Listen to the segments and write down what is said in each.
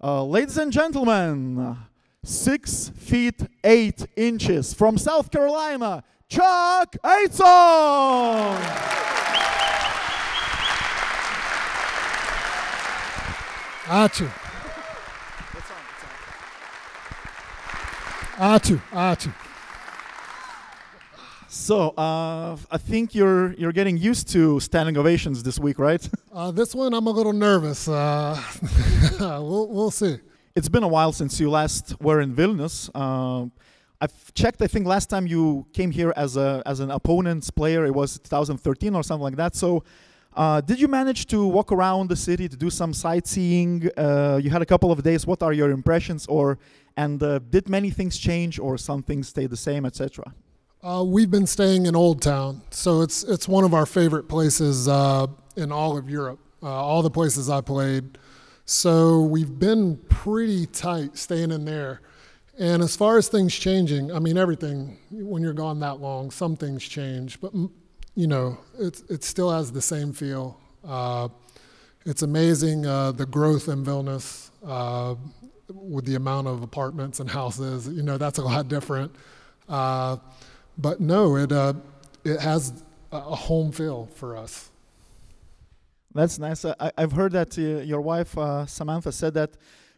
Ladies and gentlemen, 6 feet 8 inches from South Carolina, Chuck Aitson! Achu. Achu. So, I think you're getting used to standing ovations this week, right? This one I'm a little nervous. We'll see. It's been a while since you last were in Vilnius. I've checked. I think last time you came here as an opponent's player, it was 2013 or something like that. So, did you manage to walk around the city to do some sightseeing? You had a couple of days. What are your impressions? Did many things change, or some things stay the same, etc.? We've been staying in Old Town, so it's one of our favorite places in all of Europe. All the places I played. So we've been pretty tight staying in there. And as far as things changing, I mean, everything, when you're gone that long, some things change. But, you know, it still has the same feel. It's amazing the growth in Vilnius with the amount of apartments and houses. You know, that's a lot different. But no, it has a home feel for us. That's nice. I've heard that your wife, Samantha, said that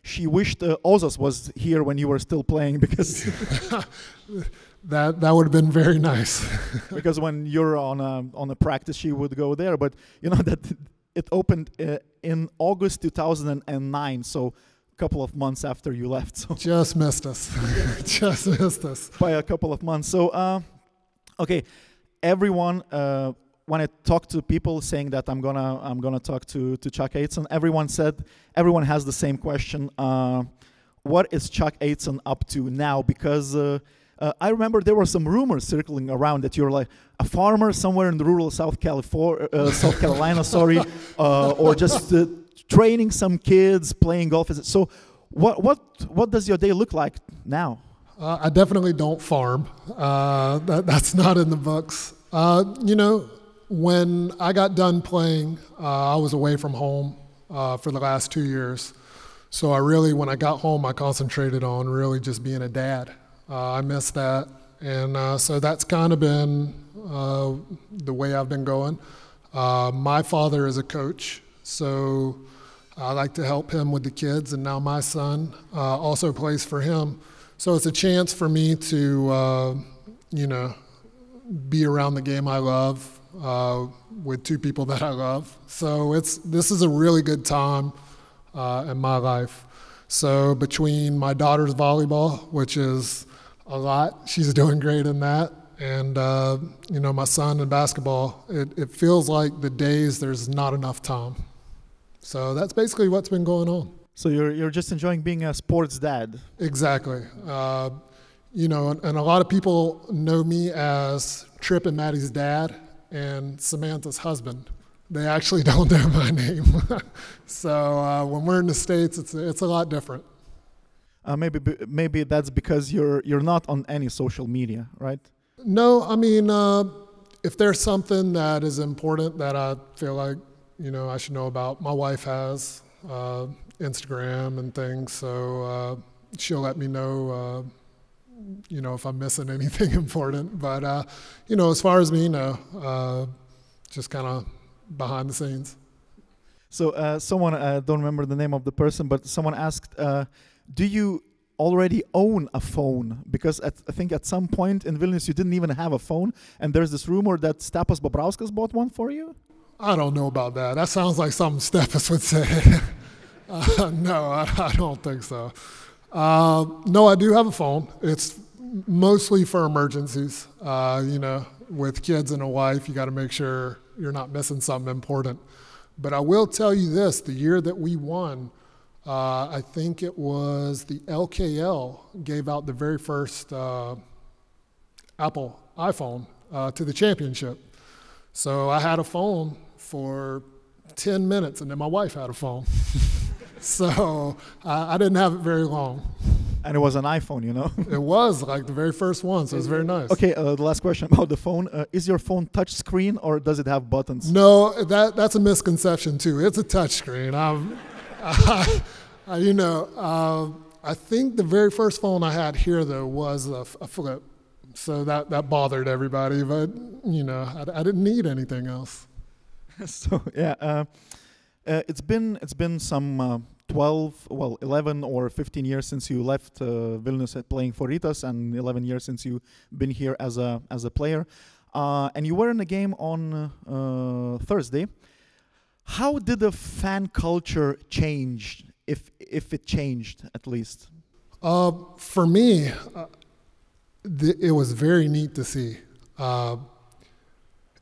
she wished Ozas was here when you were still playing because that would have been very nice. Because when you're on a practice, she would go there. But you know that it opened in August 2009, so a couple of months after you left. So just missed us. Just missed us by a couple of months. So okay, everyone. When I talk to people saying that I'm gonna talk to Chuck Aitson, everyone has the same question. What is Chuck Aitson up to now? Because I remember there were some rumors circling around that you're like a farmer somewhere in the rural South Carolina, sorry, or just training some kids, playing golf. So, what does your day look like now? I definitely don't farm. That's not in the books. You know. When I got done playing, I was away from home for the last 2 years. So when I got home, I concentrated on really just being a dad. I missed that. And so that's kind of been the way I've been going. My father is a coach, so I like to help him with the kids. And now my son also plays for him. So it's a chance for me to, you know, be around the game I love. With two people that I love. So this is a really good time in my life. So between my daughter's volleyball, which is a lot, she's doing great in that, and you know, my son in basketball, it feels like the days there's not enough time. So that's basically what's been going on. So you're just enjoying being a sports dad. Exactly. You know, and a lot of people know me as Trip and Maddie's dad and Samantha's husband. They actually don't know my name. So when we're in the States, it's a lot different. Maybe that's because you're not on any social media, right? No, I mean, if there's something that is important that I feel like, you know, I should know about, my wife has Instagram and things, so she'll let me know you know, if I'm missing anything important. But, you know, as far as me, no, just kind of behind the scenes. So someone, I don't remember the name of the person, but someone asked, do you already own a phone? Because I think at some point in Vilnius you didn't even have a phone, and there's this rumor that Stepas Bobrauskas bought one for you? I don't know about that. That sounds like something Stepas would say. No, I don't think so. No, I do have a phone. It's mostly for emergencies. You know, with kids and a wife, you got to make sure you're not missing something important. But I will tell you this, the year that we won, I think it was the LKL gave out the very first Apple iPhone to the championship. So I had a phone for 10 minutes, and then my wife had a phone. So I didn't have it very long. And it was an iPhone, you know? It was like the very first one, so it was very nice. Okay, the last question about the phone. Is your phone touch screen or does it have buttons? No, that's a misconception too. It's a touch screen. I think the very first phone I had here, though, was a flip. So that bothered everybody, but, I didn't need anything else. So, yeah, it's been some 11 or 15 years since you left Vilnius playing for Rytas, and 11 years since you've been here as a player. And you were in a game on Thursday. How did the fan culture change, if it changed at least? For me, it was very neat to see.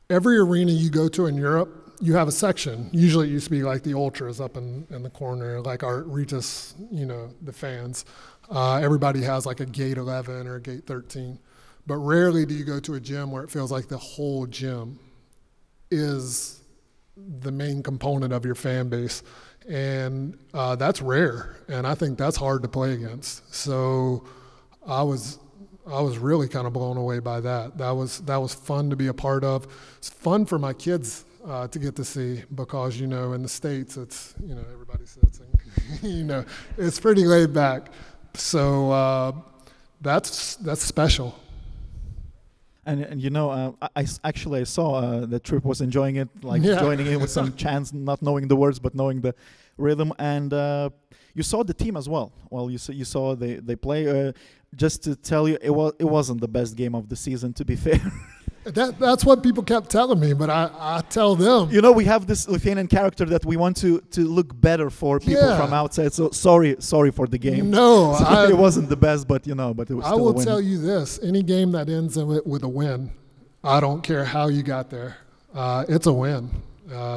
Every arena you go to in Europe, you have a section. Usually it used to be like the ultras up in the corner, like our Rytas, the fans. Everybody has like a gate 11 or a gate 13. But rarely do you go to a gym where it feels like the whole gym is the main component of your fan base. And that's rare, and I think that's hard to play against. So I was really kind of blown away by that. That was fun to be a part of. It's fun for my kids to get to see, because in the States it's everybody sits and it's pretty laid back. So that's special. And I saw that Trip was enjoying it, joining in with some chants, not knowing the words but knowing the rhythm. And you saw the team as well. Well, you saw they play. Just to tell you, it wasn't the best game of the season, to be fair. That's what people kept telling me, but I tell them. We have this Lithuanian character that we want to look better for people from outside. So sorry for the game. No, it wasn't the best, but but it was still a win. I will tell you this: any game that ends with a win, I don't care how you got there, it's a win.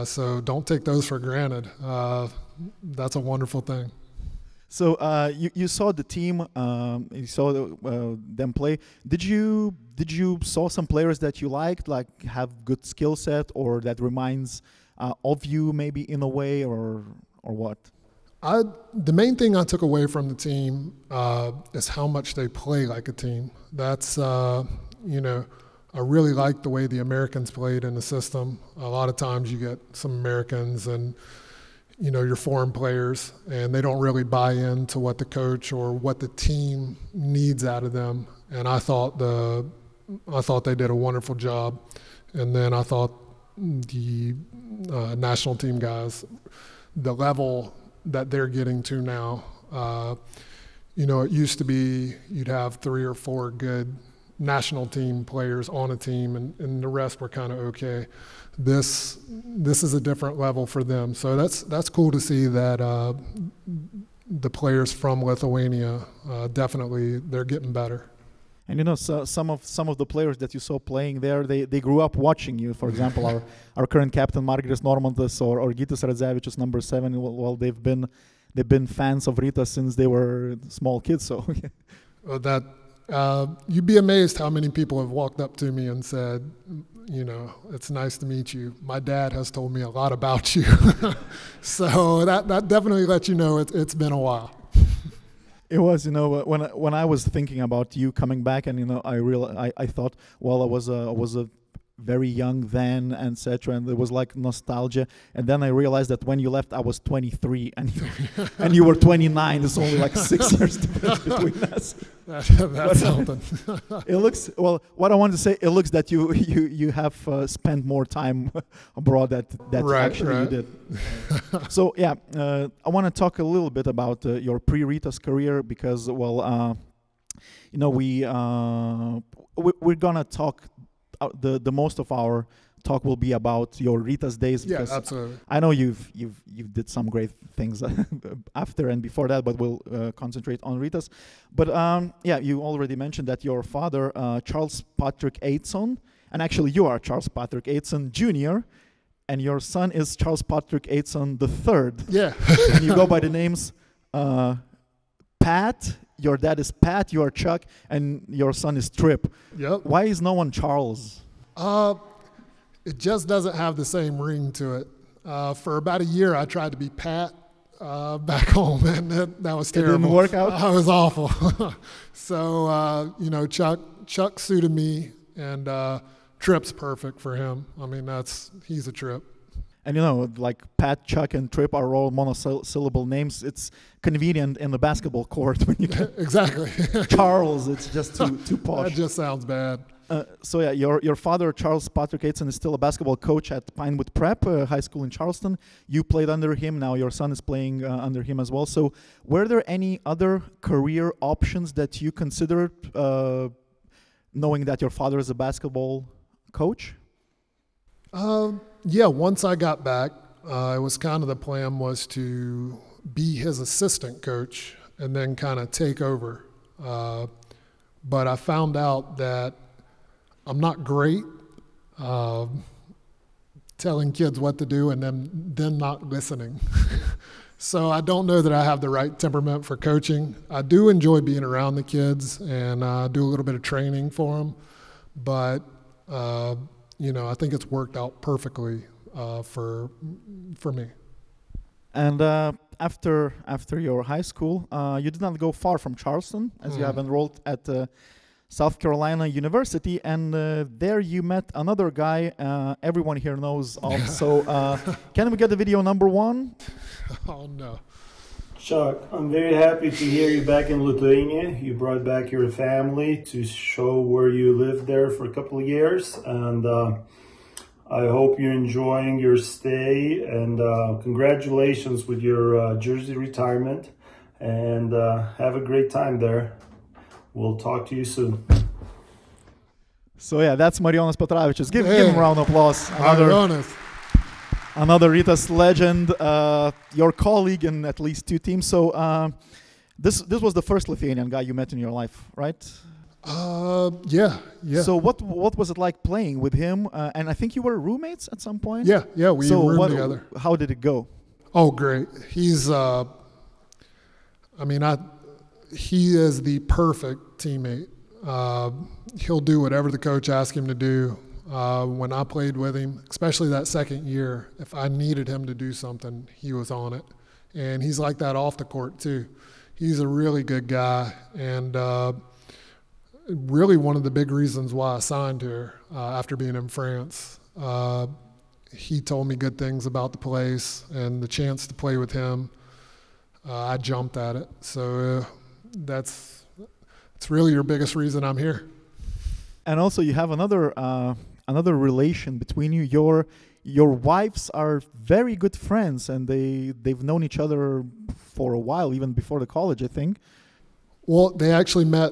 So don't take those for granted. That's a wonderful thing. So you saw the team, you saw them play. Did you saw some players that you liked, like have good skill set, or that reminds of you maybe in a way, or what? The main thing I took away from the team is how much they play like a team. That's I really like the way the Americans played in the system. A lot of times you get some Americans and your foreign players, and they don't really buy into what the coach or what the team needs out of them. And I thought they did a wonderful job. And then I thought the national team guys, the level that they're getting to now, it used to be you'd have 3 or 4 good national team players on a team, and the rest were kind of okay. This is a different level for them, so that's cool to see that the players from Lithuania definitely they're getting better. And so some of the players that you saw playing there, they grew up watching you. For example, our current captain Margiris Normantas or Gytis Radzevičius, number 7. Well, they've been fans of Rytas since they were small kids. So you'd be amazed how many people have walked up to me and said, it's nice to meet you. My dad has told me a lot about you. So that definitely lets you know it's been a while. It was, when I was thinking about you coming back, and I thought, well, I was a very young then, etc., and there was like nostalgia. And then I realized that when you left, I was 23, and you were 29. It's only like 6 years difference between us. That's something. It looks, well, what I wanted to say, it looks that you have spent more time abroad that actually you did. So yeah, I want to talk a little bit about your pre-Rytas career, because we're gonna talk. The most of our talk will be about your Rytas days. Yeah, absolutely. I know you've did some great things after and before that, but we'll concentrate on Rytas. But you already mentioned that your father, Charles Patrick Aitson, and actually you are Charles Patrick Aitson Jr., and your son is Charles Patrick Aitson III. Yeah. And you go by the names Pat. Your dad is Pat, you are Chuck, and your son is Trip. Yep. Why is no one Charles? It just doesn't have the same ring to it. For about a year, I tried to be Pat back home, and that was terrible. It didn't work out? I was awful. So, Chuck suited me, and Trip's perfect for him. I mean, he's a Trip. And you know, like Pat, Chuck, and Trip are all monosyllable names. It's convenient in the basketball court when you get Exactly. Charles. It's just too posh. That just sounds bad. So yeah, your father, Charles Patrick Aitson, is still a basketball coach at Pinewood Prep High School in Charleston. You played under him. Now your son is playing under him as well. So were there any other career options that you considered, knowing that your father is a basketball coach? Yeah, once I got back, it was kind of the plan was to be his assistant coach and then kind of take over. But I found out that I'm not great telling kids what to do and then not listening. So I don't know that I have the right temperament for coaching. I do enjoy being around the kids and do a little bit of training for them, but you know, I think it's worked out perfectly for me. And after your high school, you did not go far from Charleston, as you have enrolled at South Carolina University, and there you met another guy everyone here knows of. So can we get the video number 1? Oh, no. Chuck, I'm very happy to hear you back in Lithuania. You brought back your family to show where you lived there for a couple of years, and I hope you're enjoying your stay, and congratulations with your Jersey retirement, and have a great time there. We'll talk to you soon. So yeah, that's Marijonas Petravičius. Give him a round of applause. Another Rytas legend, your colleague in at least 2 teams. So this was the first Lithuanian guy you met in your life, right? Yeah. So what was it like playing with him? And I think you were roommates at some point? Yeah, we roomed together. How did it go? Oh, great. He's, he is the perfect teammate. He'll do whatever the coach asks him to do. When I played with him, especially that second year, if I needed him to do something, he was on it. And he's like that off the court, too. He's a really good guy, and really one of the big reasons why I signed here after being in France. He told me good things about the place and the chance to play with him. I jumped at it. So that's really your biggest reason I'm here. And also you have another relation between you. Your wives are very good friends, and they've known each other for a while, even before the college, I think. Well, they actually met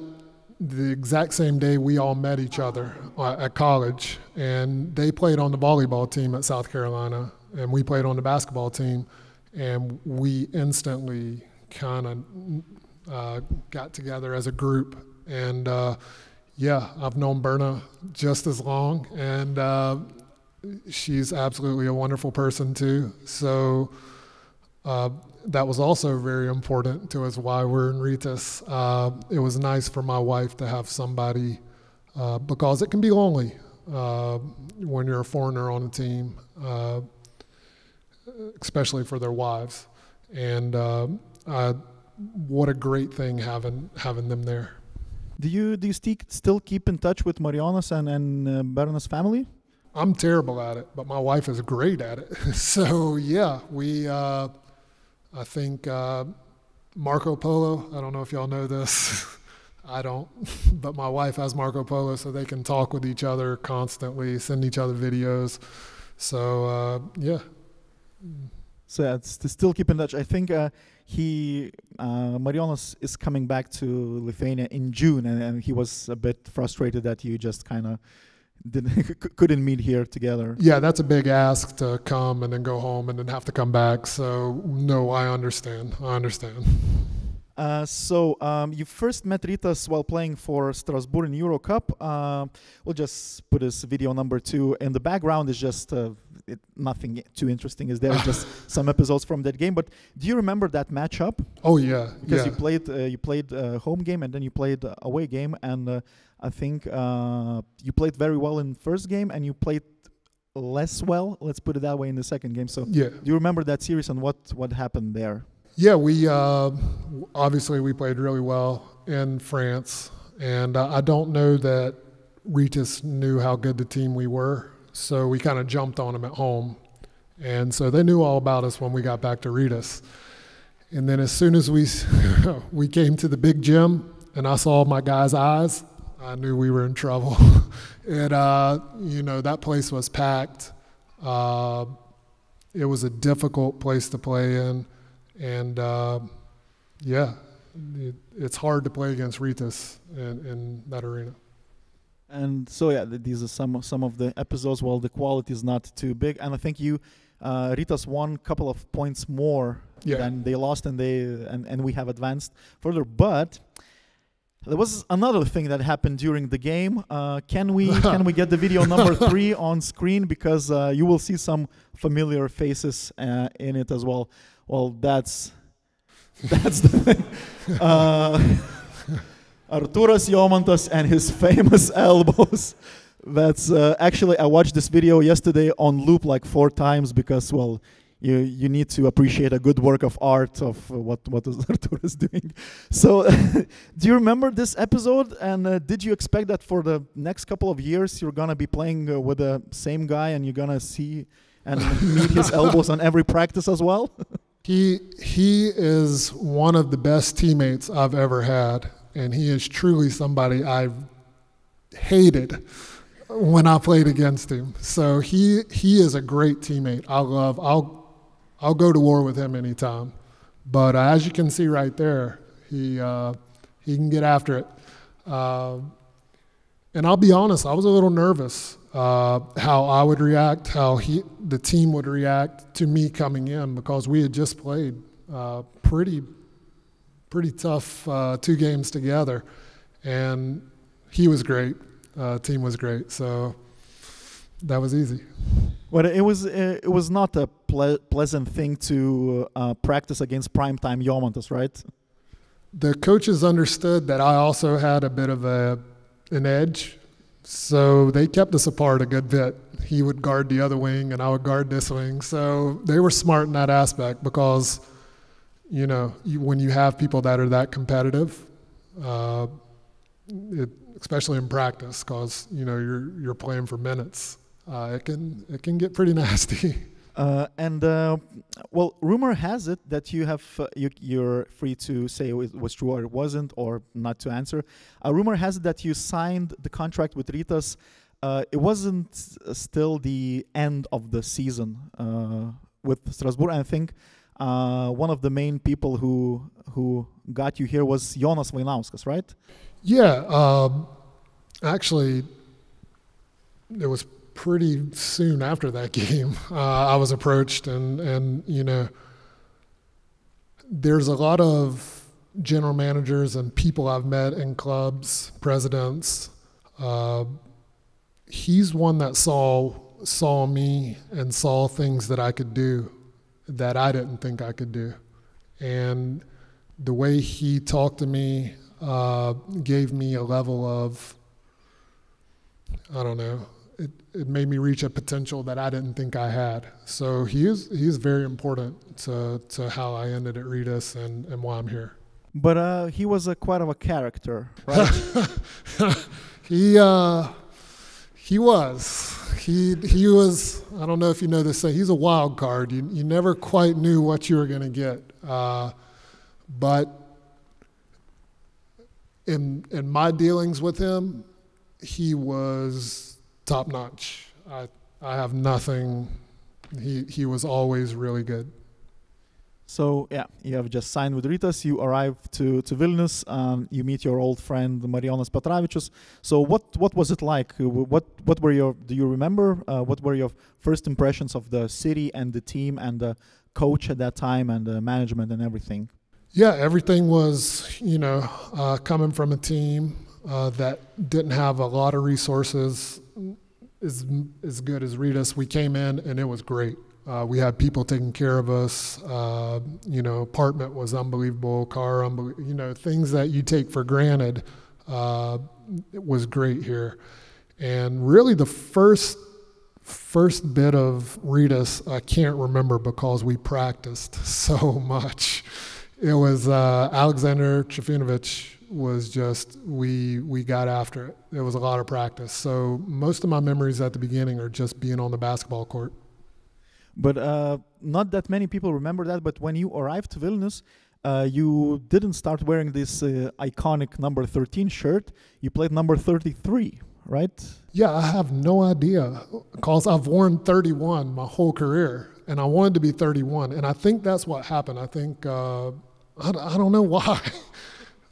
the exact same day we all met each other at college, and they played on the volleyball team at South Carolina, and we played on the basketball team, and we instantly kind of got together as a group. And yeah, I've known Berna just as long, and she's absolutely a wonderful person too. So that was also very important to us why we're in Rytas. It was nice for my wife to have somebody, because it can be lonely when you're a foreigner on a team, especially for their wives. And what a great thing having them there. Do you still keep in touch with Marijonas and Berna's family? I'm terrible at it, but my wife is great at it. So yeah, we I think Marco Polo, I don't know if y'all know this, I don't, but my wife has Marco Polo, so they can talk with each other constantly, send each other videos. So yeah. So yeah, it's to still keep in touch. I think Marijonas is coming back to Lithuania in June, and he was a bit frustrated that you just kind of couldn't meet here together. Yeah, that's a big ask to come and then go home and then have to come back. So no, I understand. So you first met Rytas while playing for Strasbourg in Euro Cup. We'll just put this video number 2. In the background is just nothing too interesting is there. It's just some episodes from that game. But do you remember that matchup? Oh yeah, because you played home game and then you played away game, and I think you played very well in first game and you played less well, let's put it that way, in the second game. So yeah. Do you remember that series and what happened there? Yeah, we obviously we played really well in France, and I don't know that Rytas knew how good the team we were, so we kind of jumped on them at home, And so they knew all about us when we got back to Ritas. And then as soon as we came to the big gym and I saw my guys' eyes, I knew we were in trouble. And, that place was packed. It was a difficult place to play in. And, it's hard to play against Ritas in that arena. And so yeah, these are some of the episodes. Well, the quality is not too big, and I think Ritas won a couple of points more than they lost, and we have advanced further. But there was another thing that happened during the game. Can we get the video number 3 on screen, because you will see some familiar faces in it as well. Well, that's the thing. Artūras Jomantas and his famous elbows. That's actually, I watched this video yesterday on loop like 4 times, because, well, you need to appreciate a good work of art of what is Artūras doing. So do you remember this episode, and did you expect that for the next couple of years you're gonna be playing with the same guy and you're gonna see and meet his elbows on every practice as well? He is one of the best teammates I've ever had, and he is truly somebody I've hated when I played against him. So he is a great teammate. I'll go to war with him anytime. But as you can see right there, he can get after it. And I'll be honest, I was a little nervous how I would react, how the team would react to me coming in, because we had just played pretty tough 2 games together, and he was great. Team was great, so that was easy. Well, it was not a pleasant thing to practice against primetime Jomantas, right? The coaches understood that I also had a bit of an edge, so they kept us apart a good bit. He would guard the other wing, and I would guard this wing. So they were smart in that aspect, because, when you have people that are that competitive, especially in practice, because you're playing for minutes, it can get pretty nasty. Well, rumor has it that you're free to say it was true or it wasn't, or not to answer. Rumor has it that you signed the contract with Ritas. It wasn't still the end of the season with Strasbourg. I think one of the main people who got you here was Jonas Vainauskas, right? Yeah, actually, it was pretty soon after that game. I was approached, and there's a lot of general managers and people I've met in clubs, presidents. He's one that saw me and saw things that I could do that I didn't think I could do, and the way he talked to me gave me a level of, I don't know, it made me reach a potential that I didn't think I had. So he is very important to how I ended at Ritas and why I'm here. But he was quite of a character, right? He was. He was, I don't know if you know this, he's a wild card. You never quite knew what you were going to get. But in my dealings with him, he was top notch. I have nothing. He was always really good. So yeah, you have just signed with Ritas. You arrive to Vilnius. You meet your old friend Marijonas Petravičius. So what was it like? What were your? Do you remember? What were your first impressions of the city and the team and the coach at that time and the management and everything? Yeah, everything was coming from a team that didn't have a lot of resources as good as Ritas. We came in and it was great. We had people taking care of us. Apartment was unbelievable, car, things that you take for granted. It was great here. And really the first bit of Ritas, I can't remember because we practiced so much. It was Alexander Trifunovic was just, we got after it. There was a lot of practice. So most of my memories at the beginning are just being on the basketball court. But not that many people remember that. But when you arrived to Vilnius, you didn't start wearing this iconic number 13 shirt. You played number 33, right? Yeah, I have no idea because I've worn 31 my whole career, and I wanted to be 31, and I think that's what happened. I think I don't know why,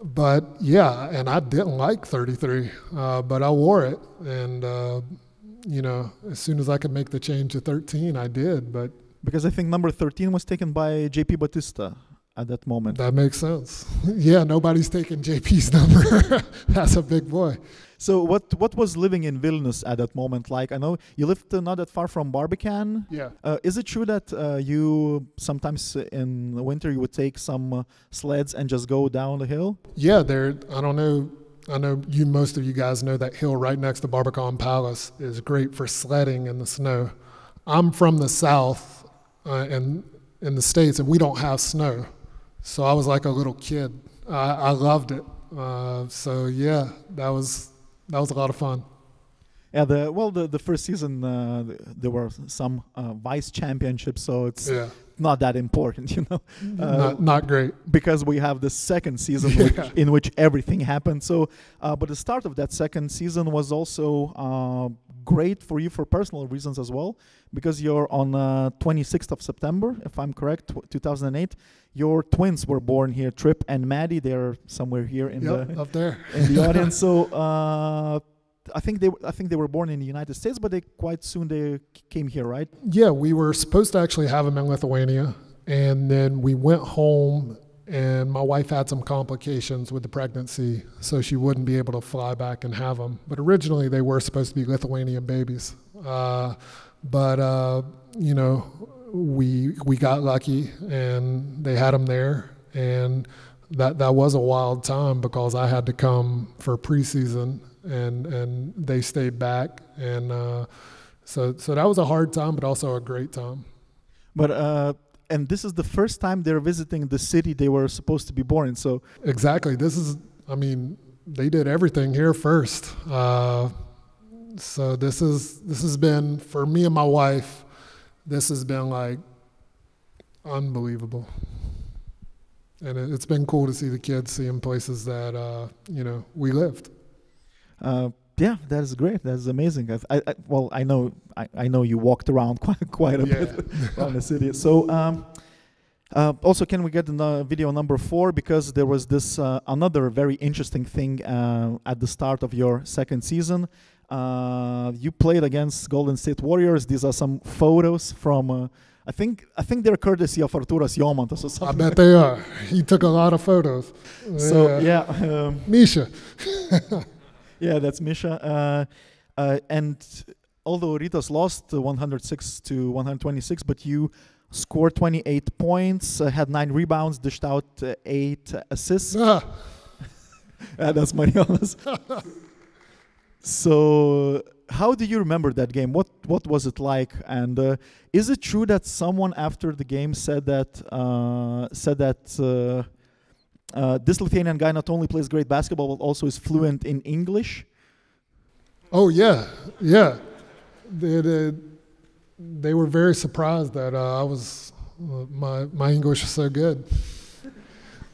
but yeah, and I didn't like 33, but I wore it, and as soon as I could make the change to 13, I did. But because I think number 13 was taken by JP Batista at that moment. That makes sense. Yeah, nobody's taking JP's number. That's a big boy. So what was living in Vilnius at that moment like? I know you lived not that far from Barbican. Yeah. Is it true that you sometimes in the winter you would take some sleds and just go down the hill? Yeah, I don't know. I know most of you guys know that hill right next to Barbican Palace is great for sledding in the snow. I'm from the south and in the States, and we don't have snow. So I was like a little kid. I loved it. So yeah, that was a lot of fun. Yeah, the first season there were some vice championships, so it's not that important, Not great. Because we have the second season in which everything happened. So, but the start of that second season was also great for you for personal reasons as well, because you're on 26th of September, if I'm correct, 2008. Your twins were born here, Trip and Maddie. They're somewhere here in up there in the audience. So I think they were born in the United States, but they quite soon they came here, right? Yeah, we were supposed to actually have them in Lithuania, and then we went home, and my wife had some complications with the pregnancy, so she wouldn't be able to fly back and have them. But originally they were supposed to be Lithuanian babies, but we got lucky, and they had them there, and that was a wild time because I had to come for preseason. And they stayed back, and so that was a hard time, but also a great time. But and this is the first time they're visiting the city they were supposed to be born in. So exactly, they did everything here first. So this has been, for me and my wife, this has been like unbelievable, and it's been cool to see the kids seeing places that we lived. Yeah, that is great. That is amazing. I know you walked around quite a bit around the city. So also, can we get the video number 4, because there was this another very interesting thing at the start of your second season. You played against Golden State Warriors. These are some photos from. I think they're courtesy of Arturas Jomantas or something. I bet they are. He took a lot of photos. So Misha. Yeah, that's Misha. And although Rytas lost 106 to 126, but you scored 28 points, had 9 rebounds, dished out 8 assists. That's Marijonas. So how do you remember that game? What was it like? And is it true that someone after the game said that this Lithuanian guy not only plays great basketball, but also is fluent in English? Oh, yeah. They were very surprised that my English was so good.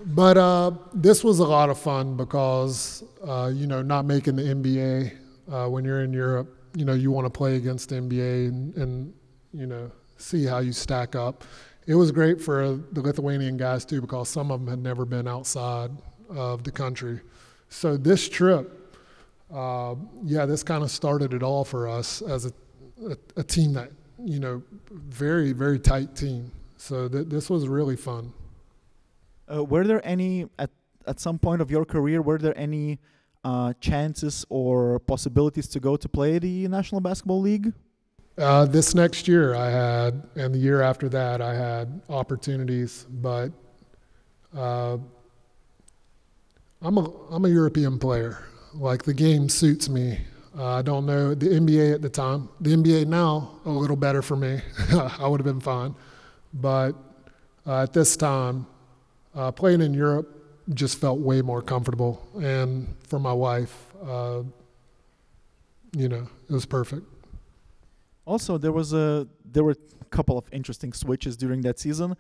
But this was a lot of fun because, not making the NBA, when you're in Europe, you want to play against the NBA and see how you stack up. It was great for the Lithuanian guys, too, because some of them had never been outside of the country. So this trip, this kind of started it all for us as a team that, very, very tight team. So this was really fun. Were there any, at some point of your career, were there any chances or possibilities to go to play the National Basketball League? This next year I had, and the year after that I had opportunities, but I'm a European player. Like, the game suits me. I don't know the NBA at the time. The NBA now, a little better for me. I would have been fine. But at this time, playing in Europe just felt way more comfortable. And for my wife, it was perfect. Also, there were couple of interesting switches during that season.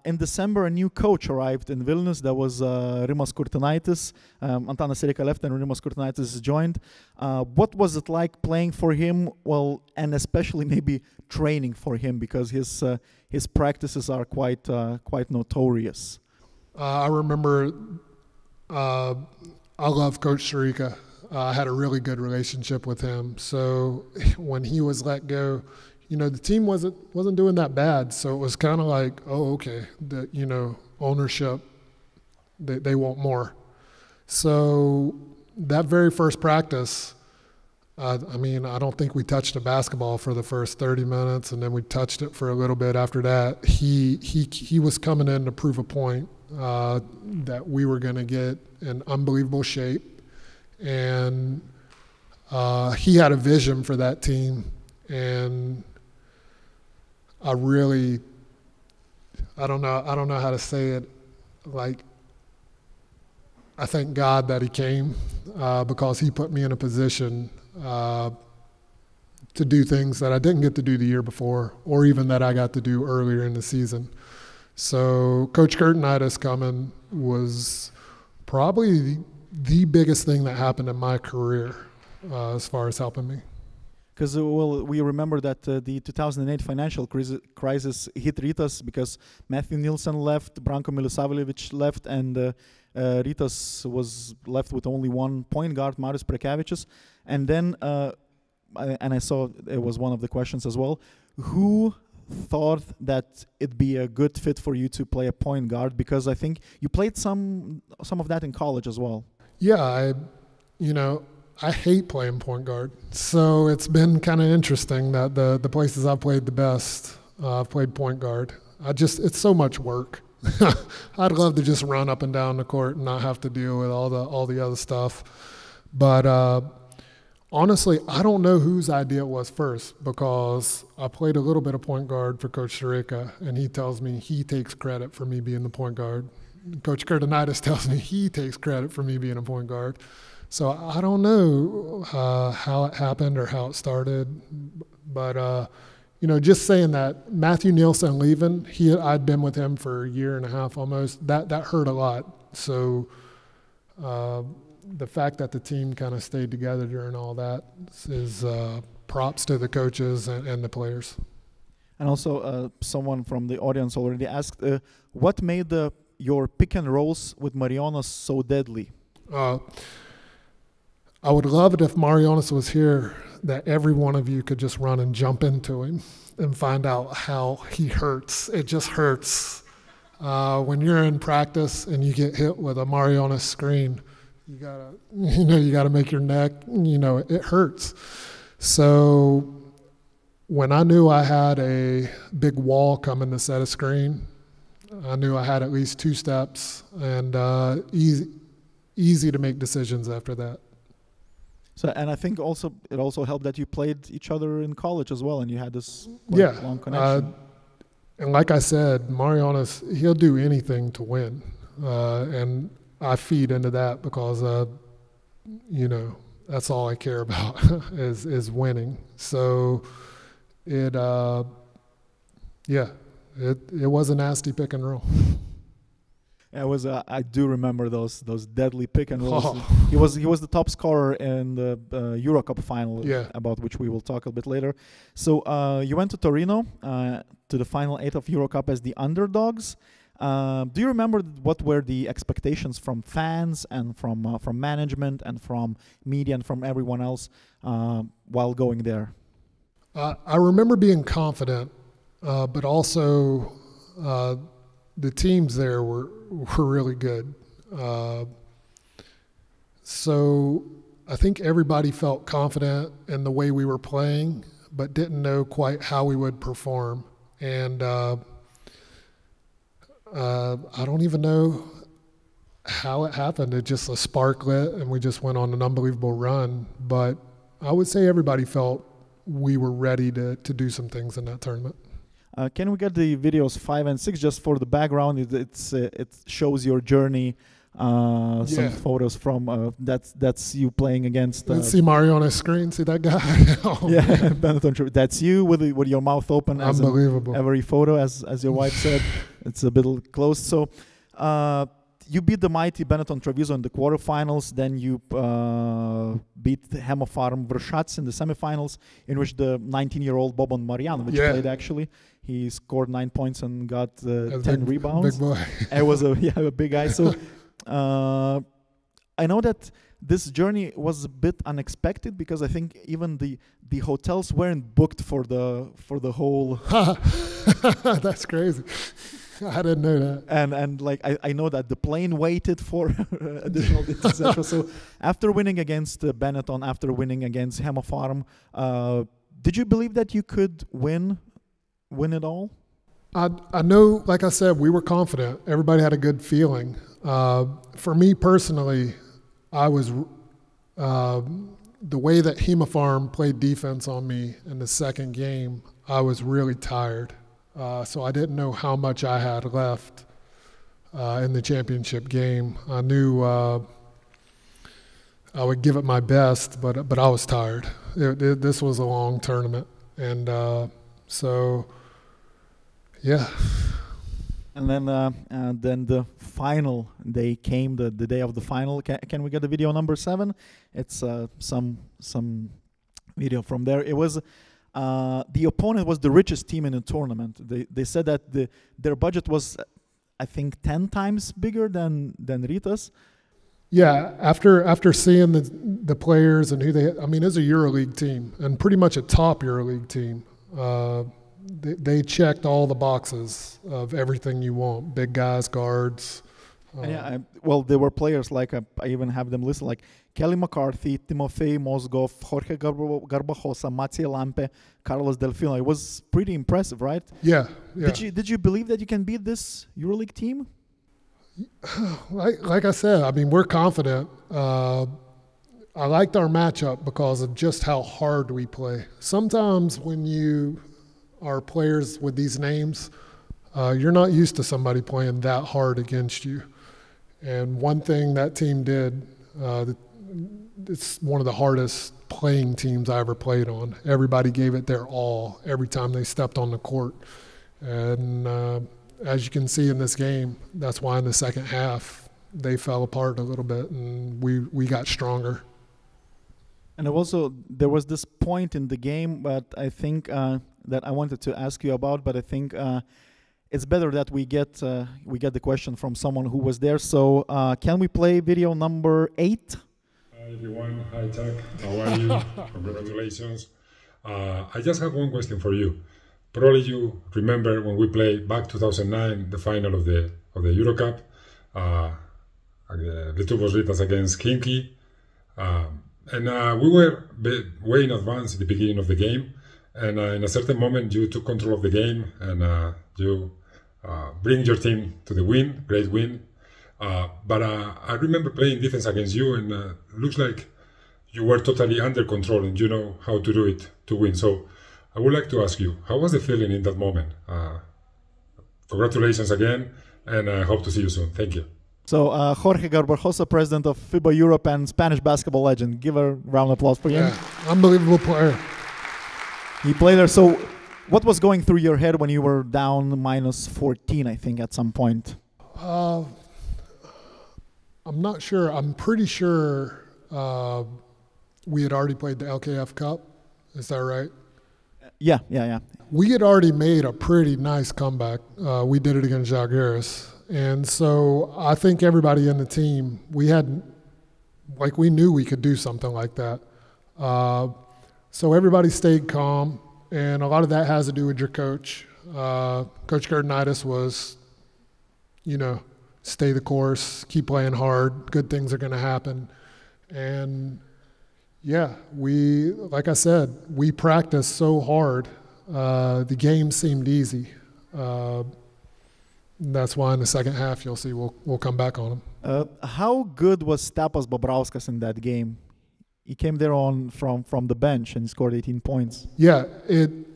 In December, a new coach arrived in Vilnius. That was Rimas Kurtinaitis. Antanas Sereika left and Rimas Kurtinaitis joined. What was it like playing for him? Well, and especially maybe training for him, because his practices are quite notorious. I remember I love Coach Sereika. I had a really good relationship with him. So when he was let go, the team wasn't doing that bad. So it was kind of like, oh, okay, ownership, they want more. So that very first practice, I don't think we touched a basketball for the first 30 minutes, and then we touched it for a little bit after that. He was coming in to prove a point that we were going to get in unbelievable shape, and he had a vision for that team, and I don't know how to say it. Like, I thank God that he came because he put me in a position to do things that I didn't get to do the year before, or even that I got to do earlier in the season. So Coach Kurtinaitis coming was probably the biggest thing that happened in my career as far as helping me. Because, we remember that the 2008 financial crisis hit Rytas because Matthew Nielsen left, Branko Milosavljevic left, and Rytas was left with only one point guard, Marius Prekavičius. And then, and I saw it was one of the questions as well, who thought that it'd be a good fit for you to play a point guard? Because I think you played some of that in college as well. Yeah, I hate playing point guard. So it's been kind of interesting that the places I've played the best, I've played point guard. It's so much work. I'd love to just run up and down the court and not have to deal with all the other stuff. But honestly, I don't know whose idea it was first, because I played a little bit of point guard for Coach Sereika, and he tells me he takes credit for me being the point guard. Coach Kurtinaitis tells me he takes credit for me being a point guard. So I don't know how it happened or how it started, but just saying that Matthew Nielsen leaving, I'd been with him for a year and a half almost. That hurt a lot. So the fact that the team kind of stayed together during all that is props to the coaches and the players. And also, someone from the audience already asked, what made your pick and rolls with Marijonas so deadly? I would love it if Marijonas was here, that every one of you could just run and jump into him and find out how he hurts. It just hurts. When you're in practice and you get hit with a Marijonas screen, you gotta make your neck, it hurts. So when I knew I had a big wall coming to set a screen, I knew I had at least 2 steps, and easy to make decisions after that. So, and I think it also helped that you played each other in college as well, and you had this long connection. And like I said, Marijonas, he'll do anything to win, and I feed into that because that's all I care about is winning. So it was a nasty pick and roll. It was. I do remember those deadly pick and rolls. Oh. He was the top scorer in the Euro Cup final, about which we will talk a bit later. So you went to Torino to the final 8 of Euro Cup as the underdogs. Do you remember what were the expectations from fans and from management and from media and from everyone else while going there? I remember being confident, but also the teams there were really good. So I think everybody felt confident in the way we were playing, but didn't know quite how we would perform. And I don't even know how it happened. It just a spark lit, and we just went on an unbelievable run. But I would say everybody felt we were ready to do some things in that tournament. Can we get the videos 5 and 6 just for the background? It shows your journey some photos from that's you playing against. Let's see Mario on his screen. See that guy? Oh, yeah, Benetton. That's you with your mouth open. Unbelievable. As every photo, as your wife said, it's a bit close. So. You beat the mighty Benetton Treviso in the quarterfinals. Then you beat Hemofarm Vršac in the semifinals, in which the 19-year-old Boban Marjanovic played. Actually, he scored 9 points and got 10 rebounds. Big boy. It was a big guy. So I know that this journey was a bit unexpected because I think even the hotels weren't booked for the whole. That's crazy. I didn't know that. And like I know that the plane waited for additional days, etc. So after winning against Benetton, after winning against Hemofarm, did you believe that you could win it all? I know, like I said, we were confident. Everybody had a good feeling. For me personally, I was the way that Hemofarm played defense on me in the second game, I was really tired. So I didn't know how much I had left in the championship game. I knew I would give it my best, but I was tired. This was a long tournament, and so yeah. And then the final day came, the day of the final. Can we get the video number 7? It's some video from there. It was. The opponent was the richest team in the tournament. They said that their budget was, I think, 10 times bigger than Rytas. Yeah, after seeing the players and who it's a EuroLeague team and pretty much a top EuroLeague team. They checked all the boxes of everything you want: big guys, guards. There were players like I even have them listed, like Kelly McCarthy, Timofey Mozgov, Jorge Garbajosa, Mattia Lampe, Carlos Delfino. It was pretty impressive, right? Yeah. Did you believe that you can beat this EuroLeague team? Like I said, we're confident. I liked our matchup because of just how hard we play. Sometimes when you are players with these names, you're not used to somebody playing that hard against you. And one thing that team did, it's one of the hardest playing teams I ever played on. Everybody gave it their all every time they stepped on the court. And as you can see in this game, that's why in the second half they fell apart a little bit and we got stronger. And there was this point in the game, but I think that I wanted to ask you about, but I think it's better that we get the question from someone who was there. So can we play video number 8? Hi everyone, hi Chuck, how are you? Congratulations. I just have one question for you. Probably you remember when we played back 2009, the final of the Eurocup, the Lietuvos Rytas against Khimki. And we were way in advance at the beginning of the game. And in a certain moment, you took control of the game and you bring your team to the win, great win. But I remember playing defense against you, and looks like you were totally under control and you know how to do it to win. So I would like to ask you, how was the feeling in that moment? Congratulations again, and I hope to see you soon. Thank you. So Jorge Garbajosa, president of FIBA Europe and Spanish basketball legend. Give a round of applause for him. Yeah, unbelievable player. He played there. So what was going through your head when you were down -14, I think, at some point? I'm not sure. I'm pretty sure we had already played the LKF Cup. Is that right? Yeah. We had already made a pretty nice comeback. We did it against Žalgiris. And so I think everybody in the team, we knew we could do something like that. So everybody stayed calm, and a lot of that has to do with your coach. Coach Gerdinaitis was, stay the course, keep playing hard, good things are going to happen. And yeah, like I said, we practiced so hard. The game seemed easy. That's why in the second half, you'll see we'll come back on him. How good was Stepas Bobrauskas in that game? He came there from the bench and scored 18 points. Yeah,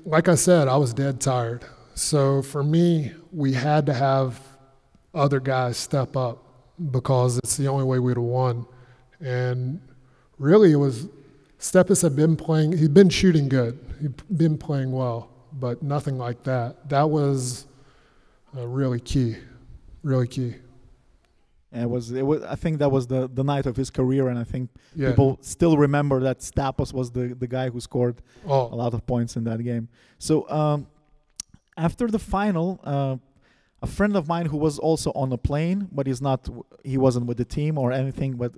like I said, I was dead tired. So for me, we had to have other guys step up because it's the only way we'd have won. And really, it was Stepas had been playing. He'd been shooting good. He'd been playing well, but nothing like that. That was really key, really key. And it was. I think that was the night of his career, and I think Yeah. people still remember that Stepas was the guy who scored a Oh, lot of points in that game. So after the final, a friend of mine who was also on a plane, but he wasn't with the team or anything. But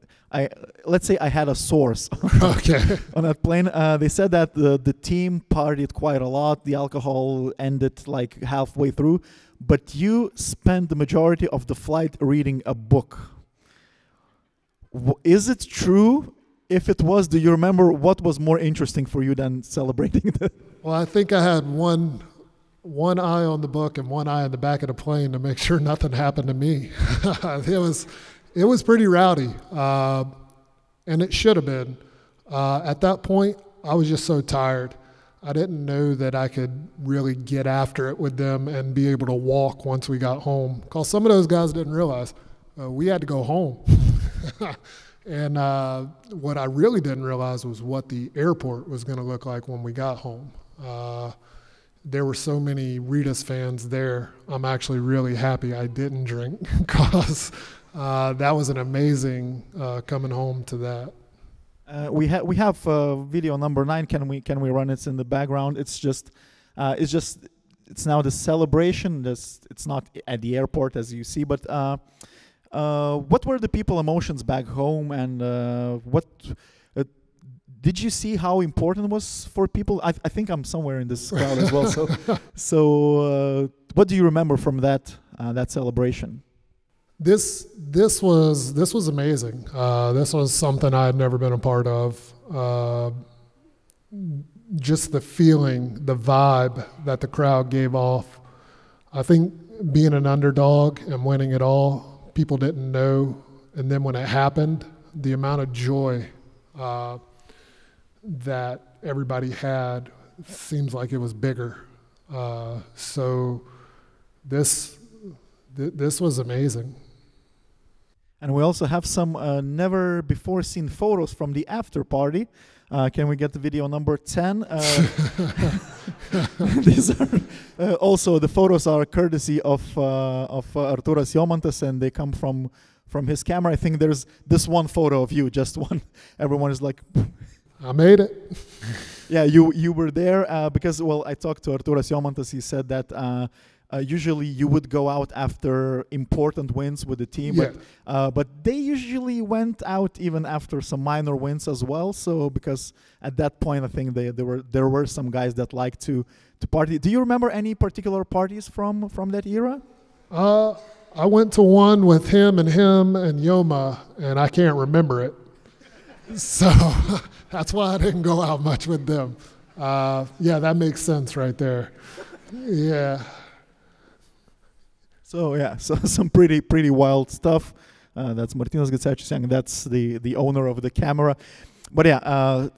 let's say I had a source okay. on that plane. They said that the team partied quite a lot. The alcohol ended like halfway through, but you spent the majority of the flight reading a book. Is it true? If it was, do you remember what was more interesting for you than celebrating the? Well, I think I had one eye on the book and one eye in the back of the plane to make sure nothing happened to me. It was pretty rowdy, and it should have been. At that point, I was just so tired. I didn't know that I could really get after it with them and be able to walk once we got home. Because some of those guys didn't realize we had to go home. And what I really didn't realize was what the airport was going to look like when we got home. There were so many Ritas fans there. I'm actually really happy I didn't drink because that was an amazing coming home to that. We have video number 9. Can we run it in the background? It's now the celebration. It's not at the airport as you see, but what were the people emotions back home, and what did you see how important it was for people? I think I'm somewhere in this crowd as well. So what do you remember from that celebration? This was amazing. This was something I had never been a part of. Just the feeling, the vibe that the crowd gave off. I think being an underdog and winning it all, people didn't know. And then when it happened, the amount of joy that everybody had seems like it was bigger. So this was amazing. And we also have some never before seen photos from the after party. Can we get the video number 10? These are also the photos are courtesy of Arturas Jomantas, and they come from his camera. I think there's this one photo of you, just one. Everyone is like, I made it. yeah, you were there because I talked to Arturas Jomantas. He said that usually you would go out after important wins with the team, Yeah. but they usually went out even after some minor wins as well. So because at that point, I think there were some guys that liked to party. Do you remember any particular parties from that era? I went to one with him and Yoma, and I can't remember it. So that's why I didn't go out much with them. Yeah, that makes sense right there. Yeah. So yeah, so some pretty wild stuff. That's Martynas Gecevičius, that's the owner of the camera. But yeah,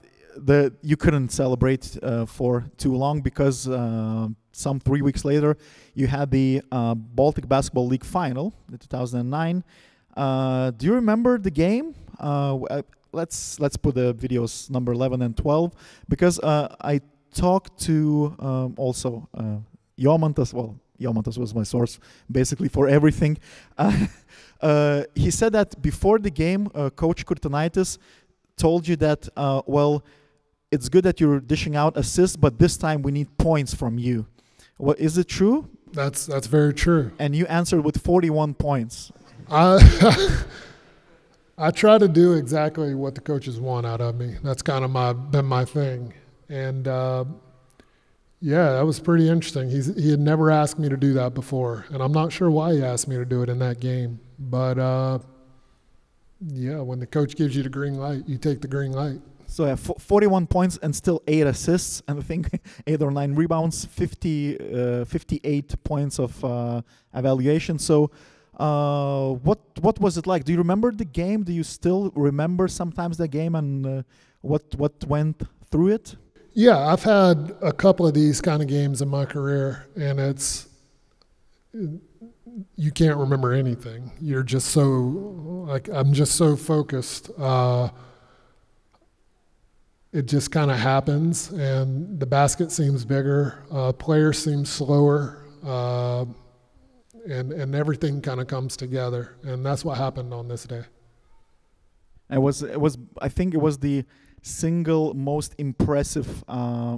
you couldn't celebrate for too long because some 3 weeks later you had the Baltic Basketball League final, the 2009. Do you remember the game? Let's put the videos number 11 and 12 because I talked to also Jomantas. Well, Jomantas was my source basically for everything. He said that before the game, Coach Kurtinaitis told you that, it's good that you're dishing out assists, but this time we need points from you. Well, is it true? That's very true. And you answered with 41 points. I try to do exactly what the coaches want out of me. That's kind of been my thing. And yeah, that was pretty interesting. He had never asked me to do that before, and I'm not sure why he asked me to do it in that game. But yeah, when the coach gives you the green light, you take the green light. So yeah, 41 points and still 8 assists, and I think 8 or 9 rebounds, 58 points of evaluation. So what was it like? Do you remember the game? Do you still remember sometimes the game and what went through it? Yeah, I've had a couple of these kind of games in my career, and you can't remember anything. You're just so, like, I'm just so focused. It just kind of happens, and the basket seems bigger, players seem slower, and everything kind of comes together, and that's what happened on this day. It was. I think it was the single most impressive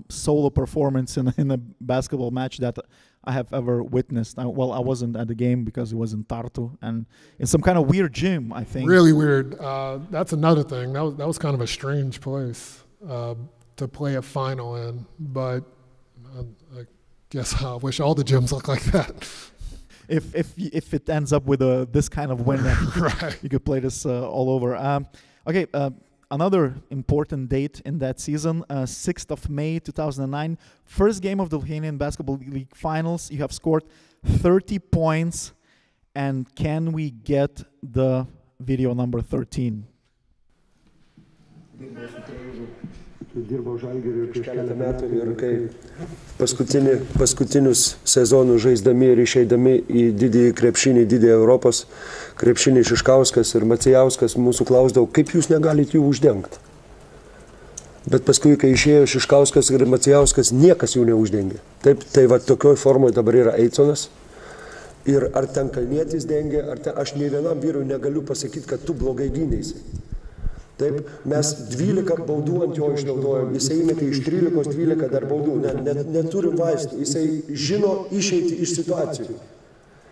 solo performance in a basketball match that I have ever witnessed. I wasn't at the game because it was in Tartu and in some kind of weird gym, I think. Really weird. That's another thing. That was kind of a strange place to play a final in, but I guess I wish all the gyms look like that. If it ends up with this kind of win, right. You could play this all over. Okay, another important date in that season, 6th of May 2009, first game of the Lithuanian Basketball League Finals. You have scored 30 points, and can we get the video number 13? Dirbau Žalgiriui prieš keletą metų ir kai paskutinius sezonus žaisdami ir išeidami į didįjį krepšinį, didįjį Europos krepšinį, Šiškauskas ir Macijauskas mūsų klausdavo, kaip jūs negalite jų uždengti. Bet paskui, kai išėjo Šiškauskas ir Macijauskas, niekas jų neuždengė. Taip, tai va tokioj formoje dabar yra Eiconas. Ir ar ten Kalnietis dengia, aš nei vienam vyrui negaliu pasakyti, kad tu blogai gynėsi. Taip, mes 12 baudų ant jo išnaudojom, jisai įmetė iš 13 dar baudų, neturim vaistų, jisai žino išeiti iš situacijų.